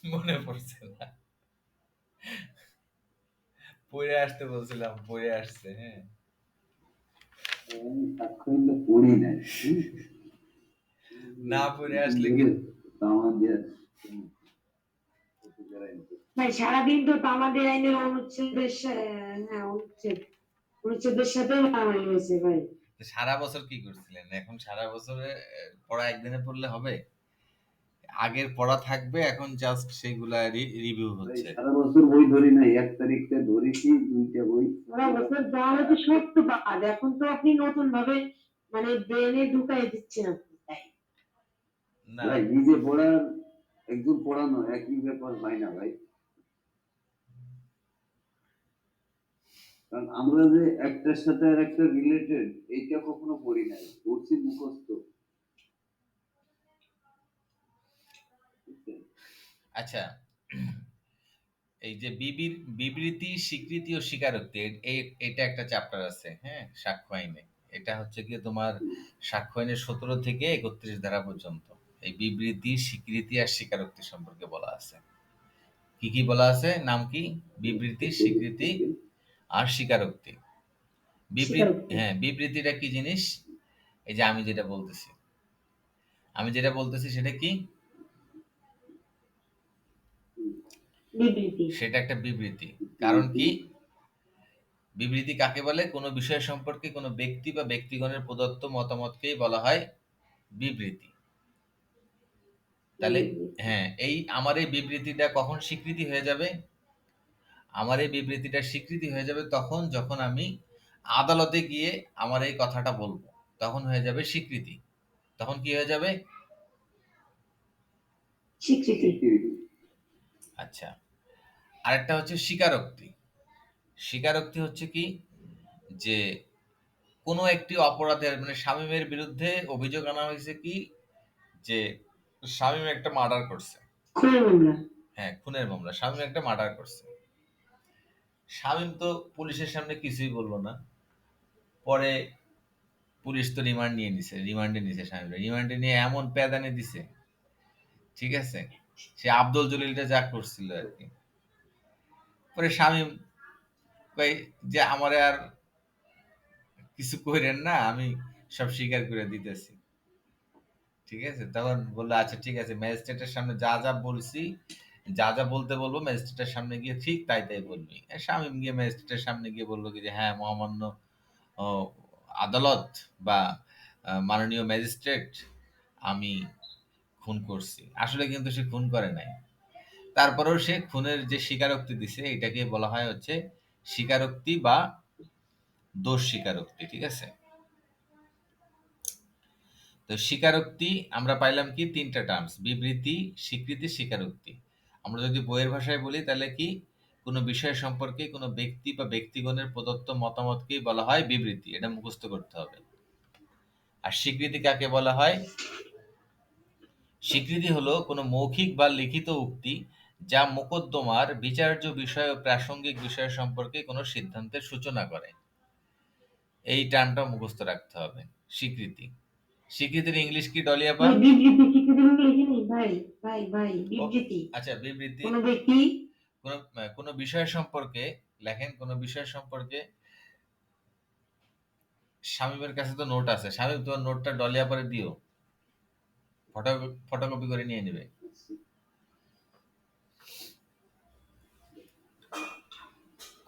মনে পড়ছে না, পড়ে আসতে বলছিলাম, পড়ে আসছে। হ্যাঁ, আমি সাক্ষ্য আইনটা পড়ি নাই। না পড়ে আসলে ধরে কিন্তু তামা দিয়ে ভাই সারাদিন তো আমাদের আইনের অনুচ্ছেদের হ্যাঁ অনুচ্ছেদের সাথে মারামারি হয়েছে ভাই। সারা বছর কি করছিলেন? এখন সারা বছরে পড়া একদিনে পড়লে হবে? আগের পড়া থাকবে, এখন জাস্ট সেগুলা রিভিউ হচ্ছে। সারা বছর বই ধরি নাই, 1 তারিখটা ধরেছি, 2টা বই। সারা বছর তাহলে তো সত্য বাদ, এখন তো আপনি নতুন ভাবে মানে ব্রেনে ঢুকাই দিচ্ছেন আপনি, তাই না, ভাই নিজে পড়ার একজন পড়ানো একই ব্যাপার হয় না ভাই। কারণ আমরা যে একটার সাথে আর একটা রিলেটেড, এইটা কখনো পড়ি নাই, পড়ছি মুখস্থ। আচ্ছা, এই যে বিবৃতি, স্বীকৃতি ও স্বীকারোক্তি, এটা একটা চ্যাপ্টার আছে, হ্যাঁ, সাক্ষ্য আইনে। এটা হচ্ছে কি তোমার সাক্ষ্য আইনের 17 থেকে 31 ধারা পর্যন্ত এই বিবৃতি, স্বীকৃতি আর স্বীকারোক্তি সম্পর্কে বলা আছে। কি কি বলা আছে? নাম কি? বিবৃতি, স্বীকৃতি আর স্বীকারোক্তি। স্বীকারোক্তি। হ্যাঁ, বিবৃতিটা কি জিনিস? এই যে আমি যেটা বলতেছি সেটা কি? বিবৃতি। সেটা একটা বিবৃতি। কারণ কি? বিবৃতি কাকে বলে? কোনো বিষয় সম্পর্কে কোনো ব্যক্তি বা ব্যক্তিগণের প্রদত্ত মতামতকেই বলা হয় বিবৃতি। তাহলে হ্যাঁ, আমার এই বিবৃতিটা কখন স্বীকৃতি হয়ে যাবে? আমার এই বিবৃতিটা স্বীকৃতি হয়ে যাবে তখন যখন আমি আদালতে গিয়ে আমার এই কথাটা বলবো, তখন হয়ে যাবে স্বীকৃতি। তখন কি হয়ে যাবে? স্বীকৃতি। আচ্ছা, আরেকটা হচ্ছে স্বীকারোক্তি। স্বীকারোক্তি হচ্ছে কি? যে কোনো একটি অপরাধের, মানে শামীমের বিরুদ্ধে অভিযোগ আনা হয়েছে কি, যে শামীম একটা মার্ডার করছে। খুনের মামলা। হ্যাঁ, খুনের মামলা। শামীম একটা মার্ডার করছে। শামীম তো পুলিশের সামনে কিছুই বললো না। পরে পুলিশ তো রিমান্ডে নিছে শামীম। রিমান্ডে নিয়ে এমন প্যাদানি দিছে, ঠিক আছে, সে আব্দুল জলিলটা যা করছিল আর কি। পরে শামীম কই যে আমারে আর কিছু কইরেন না, আমি সব স্বীকার করে দিতেছি। ঠিক আছে, তখন বললো আচ্ছা ঠিক আছে, ম্যাজিস্ট্রেটের সামনে যা যা বলছি, যা যা বলতে বলবো ম্যাজিস্ট্রেটের সামনে গিয়ে ঠিক তাই তাই বলবি। শামীম গিয়ে ম্যাজিস্ট্রেটের সামনে গিয়ে বললো কি যে হ্যাঁ মহামান্য ও, আদালত বা মাননীয় ম্যাজিস্ট্রেট, আমি খুন করছি। আসলে কিন্তু সে খুন করে নাই। তারপরেও সে খুনের যে স্বীকারোক্তি দিছে, এটাকে বলা হয় হচ্ছে স্বীকারোক্তি বা দোষ স্বীকারোক্তি। ঠিক আছে, তো স্বীকারোক্তি আমরা পাইলাম কি? 3টা টার্মস: বিবৃতি, স্বীকৃতি, স্বীকারোক্তি। আমরা যদি বইয়ের ভাষায় বলি তাহলে কি? কোনো বিষয় সম্পর্কে কোনো ব্যক্তি বা ব্যক্তিগণের প্রদত্ত মতামতকেই বলা হয় বিবৃতি। এটা মুখস্থ করতে হবে। আর স্বীকৃতি কাকে বলা হয়? স্বীকৃতি হলো কোনো মৌখিক বা লিখিত উক্তি যা মোকদ্দমার বিচার্য বিষয় ও প্রাসঙ্গিক বিষয় সম্পর্কে কোনো সিদ্ধান্তের সূচনা করে। এই টার্মটা মুখস্থ রাখতে হবে, স্বীকৃতি। স্বীকৃতির ইংলিশ কি ডলি আপা? বিবৃতি স্বীকৃতি লিখিনি ভাই। ও বিবৃতি আচ্ছা, বিবৃতি কোনো ব্যক্তি কোনো বিষয় সম্পর্কে লেখেন, কোনো বিষয় সম্পর্কে। শামীমের কাছে তো নোট আছে। শামীম, তোমার নোটটা ডলি আপারে দিও, ফটোকপি করে নিয়ে নেবে।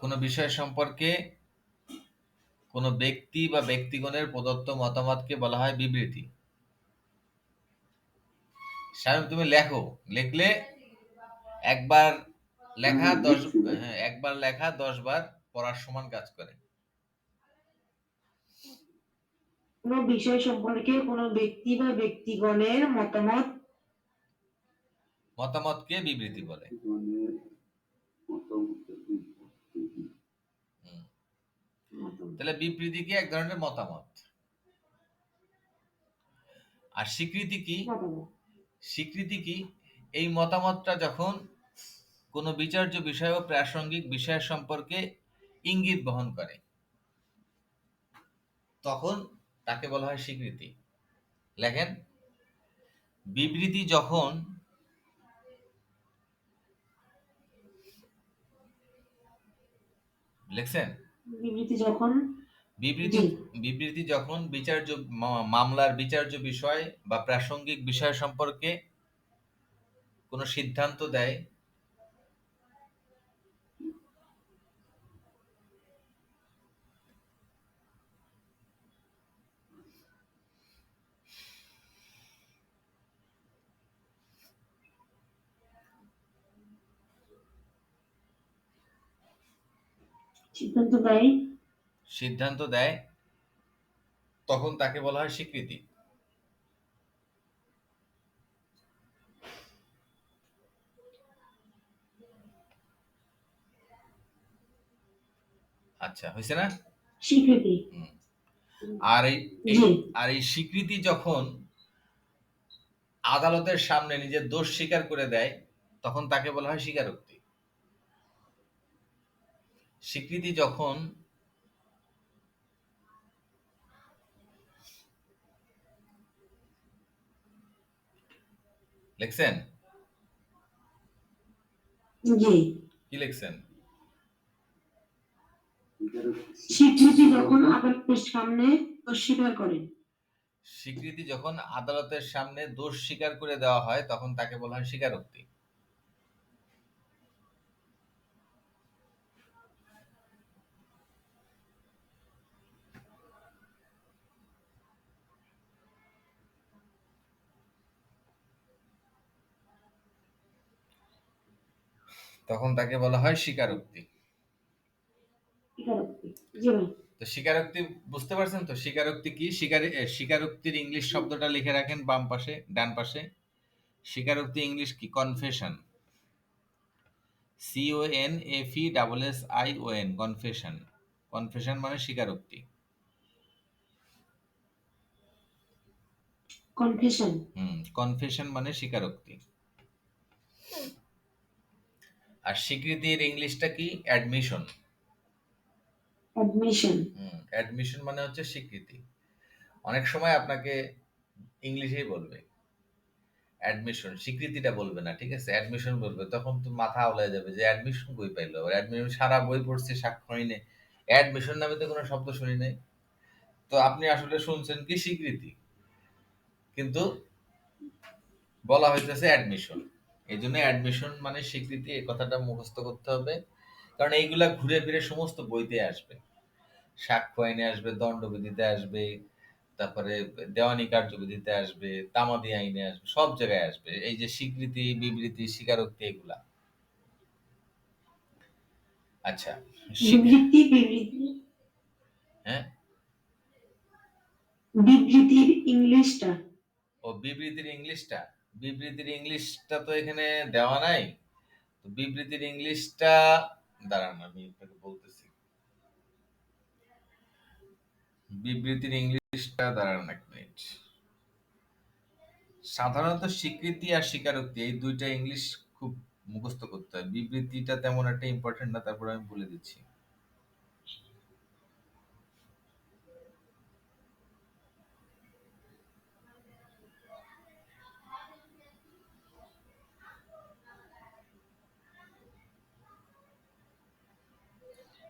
কোনো বিষয় সম্পর্কে কোনো ব্যক্তি বা ব্যক্তিগণের প্রদত্ত মতামতকে বলা হয় বিবৃতি। শামীম তুমি লেখো, লিখলে একবার লেখা হ্যাঁ, 10, লিখছি ভাই। হ্যাঁ একবার লেখা 10 বার পড়ার সমান কাজ করে। কোনো বিষয় সম্পর্কে কোনো ব্যক্তি বা ব্যক্তিগণের মতামতকে বিবৃতি বলে। জীবনের মতামতের বিবৃতি। হুম। মতামত। তাহলে বিবৃতি কি? এক ধরনের মতামত। আর স্বীকৃতি কি? মতামত। স্বীকৃতি কি? এই মতামতটা যখন কোনো বিচার্য বিষয় ও প্রাসঙ্গিক বিষয় সম্পর্কে ইঙ্গিত বহন করে তখন তাকে বলা হয় স্বীকৃতি। লেখেন, বিবৃতি যখন লিখছেন, বিবৃতি যখন বিবৃতি জি বিবৃতি যখন বিচার্য মামলার বিচার্য বিষয় বা প্রাসঙ্গিক বিষয় সম্পর্কে কোনো সিদ্ধান্ত দেয়, সিদ্ধান্ত দেয় তখন তাকে বলা হয় স্বীকৃতি। আচ্ছা, হয়েছে না? স্বীকৃতি। হুম। আর এই এই জি আর এই স্বীকৃতি যখন আদালতের সামনে নিজের দোষ স্বীকার করে দেয় তখন তাকে বলা হয় স্বীকারোক্তি। স্বীকৃতি যখন লিখছেন, জি কি লিখছেন? স্বীকৃতি যখন আদালতের সামনে অস্বীকার করেন। স্বীকৃতি যখন আদালতের সামনে দোষ স্বীকার করে দেওয়া হয় তখন তাকে বলা হয় স্বীকারোক্তি। তখন তাকে বলা হয় স্বীকারোক্তি। স্বীকারোক্তি। জি ভাই। তো স্বীকারোক্তি বুঝতে পারছেন তো? স্বীকারোক্তি কি? স্বীকারোক্তির ইংলিশ শব্দটা লিখে রাখেন বাম পাশে, ডান পাশে। স্বীকারোক্তি ইংলিশ কি? কনফেশন। CONFESSION, confession. কনফেশন মানে স্বীকারোক্তি। কনফেশন। কনফেশন মানে স্বীকারোক্তি। আর স্বীকৃতির ইংলিশটা কি? অ্যাডমিশন। অ্যাডমিশন। অ্যাডমিশন মানে হচ্ছে স্বীকৃতি। অনেক সময় আপনাকে ইংলিশেই বলবে অ্যাডমিশন, স্বীকৃতিটা বলবে না, ঠিক আছে? অ্যাডমিশন বলবে, তখন তো মাথা আওলায় যাবে যে অ্যাডমিশন কই পাইলো আবার? অ্যাডমিশন সারা বই পড়ছি, সাক্ষ্য হয়নি, অ্যাডমিশন নামে তো কোনো শব্দ শুনি নাই। তো আপনি আসলে শুনছেন কি? স্বীকৃতি, কিন্তু বলা হইতেছে অ্যাডমিশন। এই জন্য অ্যাডমিশন মানে স্বীকৃতি, এই কথাটা মুখস্থ করতে হবে, কারণ এইগুলা ঘুরে ফিরে সমস্ত বইতে আসবে। সাক্ষ্য আইনে আসবে, দণ্ডবিধিতে আসবে, তারপরে দেওয়ানি কার্যবিধিতে আসবে, তামাদি আইনে আসবে, সব জায়গায় আসবে এই যে স্বীকৃতি, বিবৃতি, স্বীকারোক্তি এগুলা। আচ্ছা, বিবৃতি। হ্যাঁ, বিবৃতির ইংলিশটা। ও বিবৃতির ইংলিশটা তো এখানে দেওয়া নাই। তো বিবৃতির ইংলিশটা দাঁড়ান আমি আপনাকে বলতেছি। বিবৃতির ইংলিশটা দাঁড়ান এক মিনিট। সাধারণত স্বীকৃতি আর স্বীকারোক্তি এই দুইটা ইংলিশ খুব মুখস্থ করতে হয়। বিবৃতিটা তেমন একটা ইম্পর্টেন্ট না, তারপর আমি বলে দিচ্ছি।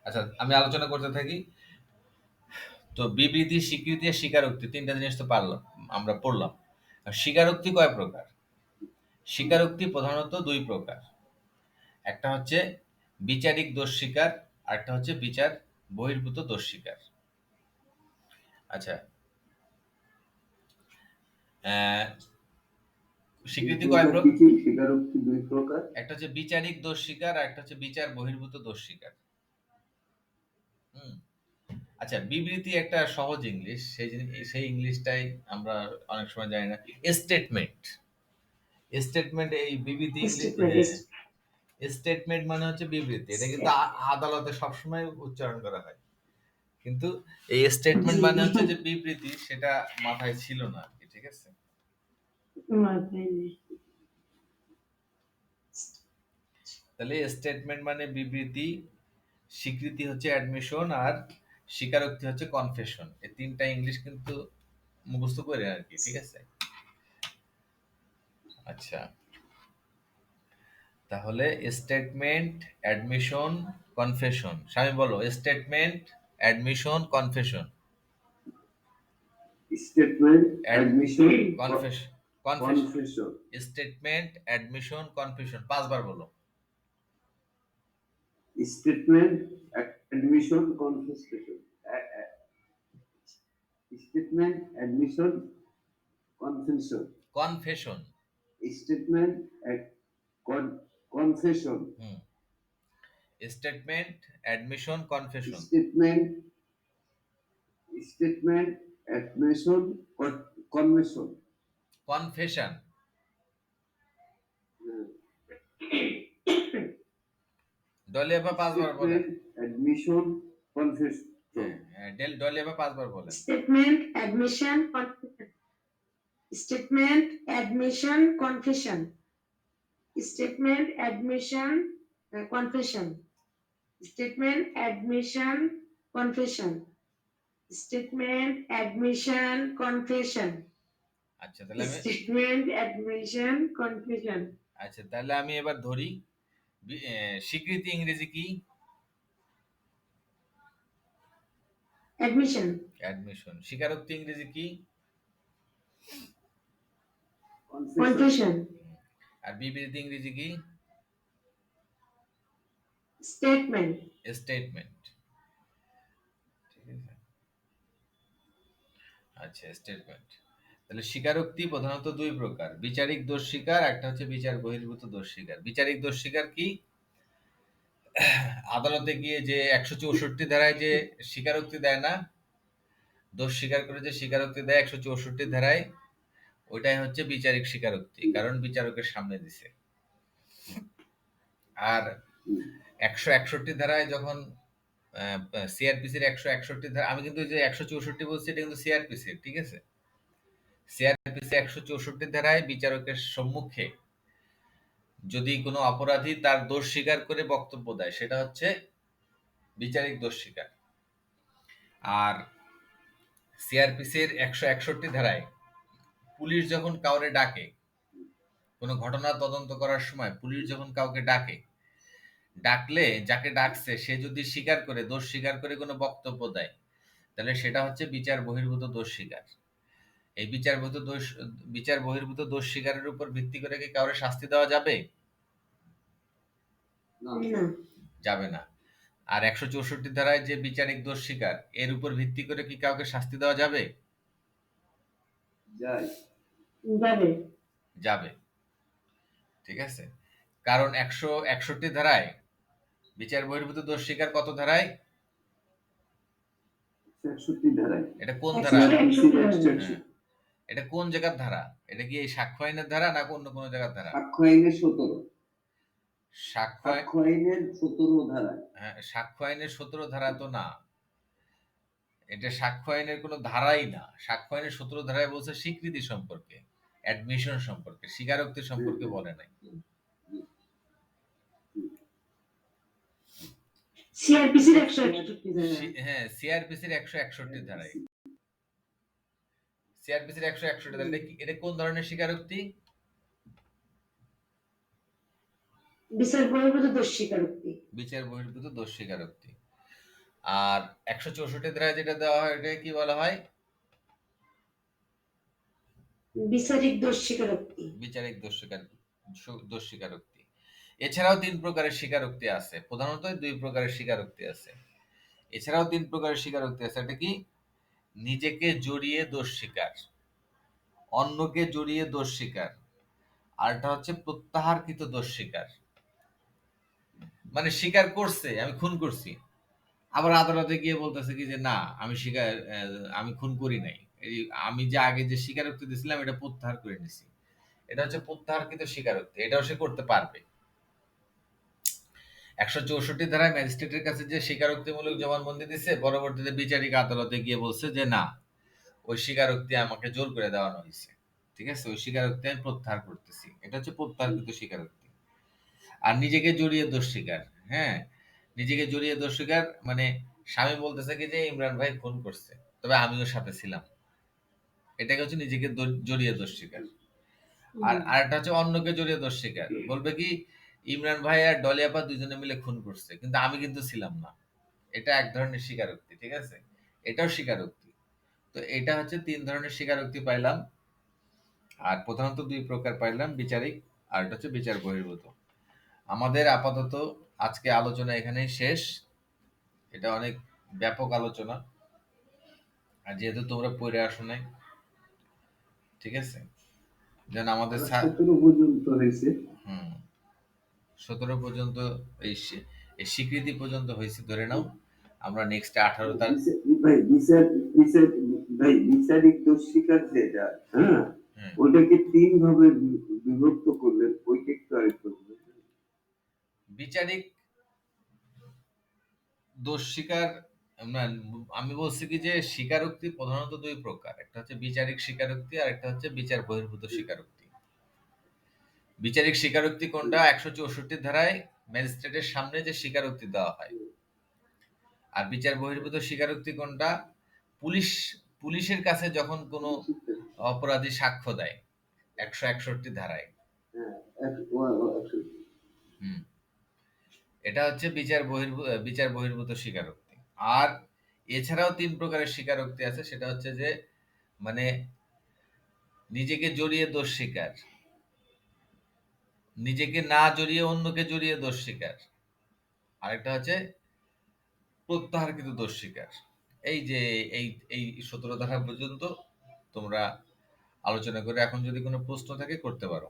আচ্ছা, আমি আলোচনা করতে থাকি। তো বিবৃতি, স্বীকৃতি আর স্বীকারোক্তি তিনটা জিনিস তো পারলাম, আমরা পড়লাম। আর স্বীকারোক্তি কয় প্রকার? স্বীকারোক্তি প্রধানত দুই প্রকার। একটা হচ্ছে বিচারিক দোষ স্বীকার, আর একটা হচ্ছে বিচার বহির্ভূত দোষ স্বীকার। আচ্ছা, আহ, স্বীকৃতি কয় প্রকার? কি স্বীকারোক্তি দুই প্রকার। একটা হচ্ছে বিচারিক দোষ স্বীকার আর একটা হচ্ছে বিচার বহির্ভূত দোষ স্বীকার। হুম। আচ্ছা, বিবৃতি একটা সহজ ইংলিশ, সেই ইংলিশটাই আমরা অনেক সময় জানি না। স্টেটমেন্ট, স্টেটমেন্ট এই বিবৃতি ইংলিশ। স্টেটমেন্ট মানে হচ্ছে বিবৃতি, এটা কিন্তু আদালতে সবসময় উচ্চারণ করা হয়, কিন্তু এই স্টেটমেন্ট মানে হচ্ছে যে বিবৃতি, সেটা মাথায় ছিল না আর কি। ঠিক আছে, তাহলে স্টেটমেন্ট মানে বিবৃতি, স্বীকৃতি হচ্ছে অ্যাডমিশন, আর স্বীকারোক্তি হচ্ছে কনফেশন। এই তিনটা ইংলিশ কিন্তু মুখস্থ করে আর কি। ঠিক আছে, আচ্ছা, তাহলে স্টেটমেন্ট, অ্যাডমিশন, কনফেশন। স্বামী বলো, statement, admission, confession. Statement, admission, confession. Confession. Statement, admission, confession, 5 বার বলো। Statement, admission, confession. Statement, admission, confession. Confession. Statement, confession. Statement, admission, confession. Statement, admission, confession. Confession. দলিয়াপা 5 বার বলে। Admission, confession. দলিয়াপা 5 বার বলে। Statement, admission, confession. Statement, admission, confession. Statement, admission, confession. Statement, admission, confession. Statement, admission, confession. আচ্ছা, তাহলে আমি statement, admission, confession. আচ্ছা, তাহলে আমি এবার ধরি, স্বীকৃতি ইংরেজি কি? অ্যাডমিশন। অ্যাডমিশন। স্বীকারোক্তি ইংরেজি কি? কনফেশন। আর বিবৃতি ইংরেজি কি? স্টেটমেন্ট। স্টেটমেন্ট। ঠিক আছে, আচ্ছা, স্টেটমেন্ট। তাহলে স্বীকারোক্তি প্রধানত দুই প্রকার, বিচারিক দোষ স্বীকার, একটা হচ্ছে বিচার বহির্ভূত দোষ স্বীকার। বিচারিক দোষ স্বীকার কি? আদালতে গিয়ে যে 164 ধারায় যে স্বীকারোক্তি দেয় না, দোষ স্বীকার করে যে স্বীকারোক্তি দেয় 164 ধারায়, ওইটাই হচ্ছে বিচারিক স্বীকারোক্তি, কারণ বিচারকের সামনে দিছে। আর 161 ধারায় যখন সিআরপিসির 161 ধারা, আমি কিন্তু যে 164 বলছি এটা কিন্তু সিআরপিসির। ঠিক আছে, সিআরপিসি 164 ধারায় বিচারকের সম্মুখে যদি কোনো অপরাধী তার দোষ স্বীকার করে বক্তব্য দেয়, সেটা হচ্ছে বিচারিক দোষ স্বীকার। আর সিআরপিসির 161 ধারায় পুলিশ যখন কাউরে ডাকে, কোনো ঘটনা তদন্ত করার সময় পুলিশ যখন কাউকে ডাকলে যাকে ডাকছে সে যদি স্বীকার করে, দোষ স্বীকার করে কোনো বক্তব্য দেয়, তাহলে সেটা হচ্ছে বিচার বহির্ভূত দোষ স্বীকার। এই বিচার বহির্ভূত দোষ স্বীকারের উপর ভিত্তি করে কি কাউরে শাস্তি দেওয়া যাবে? যাবে না। আর 164 ধারায় যে বিচারিক দোষ স্বীকার, এর উপর ভিত্তি করে কি কাউকে শাস্তি দেওয়া যাবে? যাবে। ঠিক আছে, কারণ 161 ধারায় বিচার বহির্ভূত দোষ স্বীকার কত ধারায়? 161 ধারায়। এটা কোন ধারা? হ্যাঁ। এটা কোন জায়গার ধারা? এটা কি এই সাক্ষ্য আইনের ধারা না অন্য কোন জায়গার ধারা? সাক্ষ্য আইনের 17। সাক্ষ্য আইনের 17 ধারা। হ্যাঁ, সাক্ষ্য আইনের 17 ধারা তো না, এটা সাক্ষ্য আইনের কোনো ধারাই না। সাক্ষ্য আইনের 17 ধারায় বলছে স্বীকৃতি সম্পর্কে, অ্যাডমিশন সম্পর্কে, স্বীকারোক্তি সম্পর্কে বলে নাই। সিআরপিসির 161 ধারায়। হ্যাঁ, সিআরপিসির 161 ধারায়। সিআরপিসির 161 ধারায় এটা কোন ধরনের স্বীকারোক্তি? বিচার বহির্ভূত দোষ স্বীকারোক্তি। বিচার বহির্ভূত দোষ স্বীকারোক্তি। আর 164 ধারায় যেটা দেওয়া হয় এটা কি বলা হয়? বিচারিক দোষ স্বীকারোক্তি। বিচারিক দোষ স্বীকারোক্তি। এছাড়াও 3 প্রকারের স্বীকারোক্তি আছে, প্রধানত 2 প্রকারের স্বীকারোক্তি আছে। এছাড়াও 3 প্রকারের স্বীকারোক্তি আছে। এটা কি? নিজেকে জড়িয়ে দোষ স্বীকার, অন্যকে জড়িয়ে দোষ স্বীকার, আরেকটা হচ্ছে প্রত্যাহারকৃত দোষ স্বীকার, মানে স্বীকার করছে আমি খুন করছি, আবার আদালতে গিয়ে বলতেছে কি যে না আমি আমি খুন করি নাই, এই আমি যে আগে যে স্বীকারোক্তি দিয়েছিলাম এটা প্রত্যাহার করে নিছি। এটা হচ্ছে প্রত্যাহারকৃত স্বীকারোক্তি, এটাও সে করতে পারবে। 164 ধারায় ম্যাজিস্ট্রেটের কাছে যে স্বীকারোক্তিমূলক জবানবন্দি দিচ্ছে, পরবর্তীতে বিচারিক আদালতে গিয়ে বলছে যে না ওই স্বীকারোক্তি আমাকে জোর করে দেওয়ানো হয়েছে, ঠিক আছে, ওই স্বীকারোক্তি আমি প্রত্যাহার করতেছি। এটা হচ্ছে প্রত্যাহারকৃত স্বীকারোক্তি। আর নিজেকে জড়িয়ে দোষ স্বীকার, হ্যাঁ, নিজেকে জড়িয়ে দোষ স্বীকার মানে স্বামী বলতেছে কি যে ইমরান ভাই খুন করছে, তবে আমিও সাথে ছিলাম, এটাকে হচ্ছে নিজেকে জড়িয়ে দোষ স্বীকার। আর আরেকটা হচ্ছে অন্যকে জড়িয়ে দোষ স্বীকার, বলবে কি ইমরান ভাই আর ডলি আপা দুজনে মিলে খুন করছে কিন্তু আমি কিন্তু ছিলাম না, এটা এক ধরনের স্বীকারোক্তি, ঠিক আছে, এটাও স্বীকারোক্তি। তো এটা হচ্ছে 3 ধরনের স্বীকারোক্তি পাইলাম। আর প্রধানত 2 প্রকার পাইলাম, বিচারিক আর এটা হচ্ছে বিচার বহির্ভূত। আমাদের আপাতত আজকে আলোচনা এখানেই শেষ। এটা অনেক ব্যাপক আলোচনা, আর যেহেতু তোমরা পড়ে আসো নাই, ঠিক আছে, যেন আমাদের 17 পর্যন্ত হয়েছে। 17 পর্যন্ত এই এই স্বীকৃতি পর্যন্ত হয়েছে ধরে নাও। আমরা নেক্সট 18 তারিখ ভাই বিচার ভাই বিচারিক দোষ স্বীকার যেটা, হ্যাঁ, ওটাকে 3 ভাবে বিভক্ত করলেন, ওইটা একটু আরেকটু বলবেন? বিচারিক দোষ স্বীকার আমি বলছি কি যে স্বীকারোক্তি প্রধানত 2 প্রকার, একটা হচ্ছে বিচারিক স্বীকারোক্তি আর একটা হচ্ছে বিচার বহির্ভূত স্বীকারোক্তি। বিচারিক স্বীকারোক্তি কোনটা? 164 ধারায় ম্যাজিস্ট্রেটের সামনে যে স্বীকারোক্তি দেওয়া হয়। আর বিচার বহির্ভূত স্বীকারোক্তি কোনটা? পুলিশের কাছে যখন কোনো অপরাধী সাক্ষ্য দেয় 161 ধারায়। এটা হচ্ছে বিচার বহির্ভূত স্বীকারোক্তি। আর এছাড়াও 3 প্রকারের স্বীকারোক্তি আছে, সেটা হচ্ছে যে মানে নিজেকে জড়িয়ে দোষ স্বীকার, নিজেকে না জড়িয়ে অন্যকে জড়িয়ে দোষ স্বীকার, আরেকটা হচ্ছে প্রত্যাহারকৃত দোষ স্বীকার। এই যে এই এই 17 ধারা পর্যন্ত তোমরা আলোচনা করে এখন যদি কোনো প্রশ্ন থাকে করতে পারো।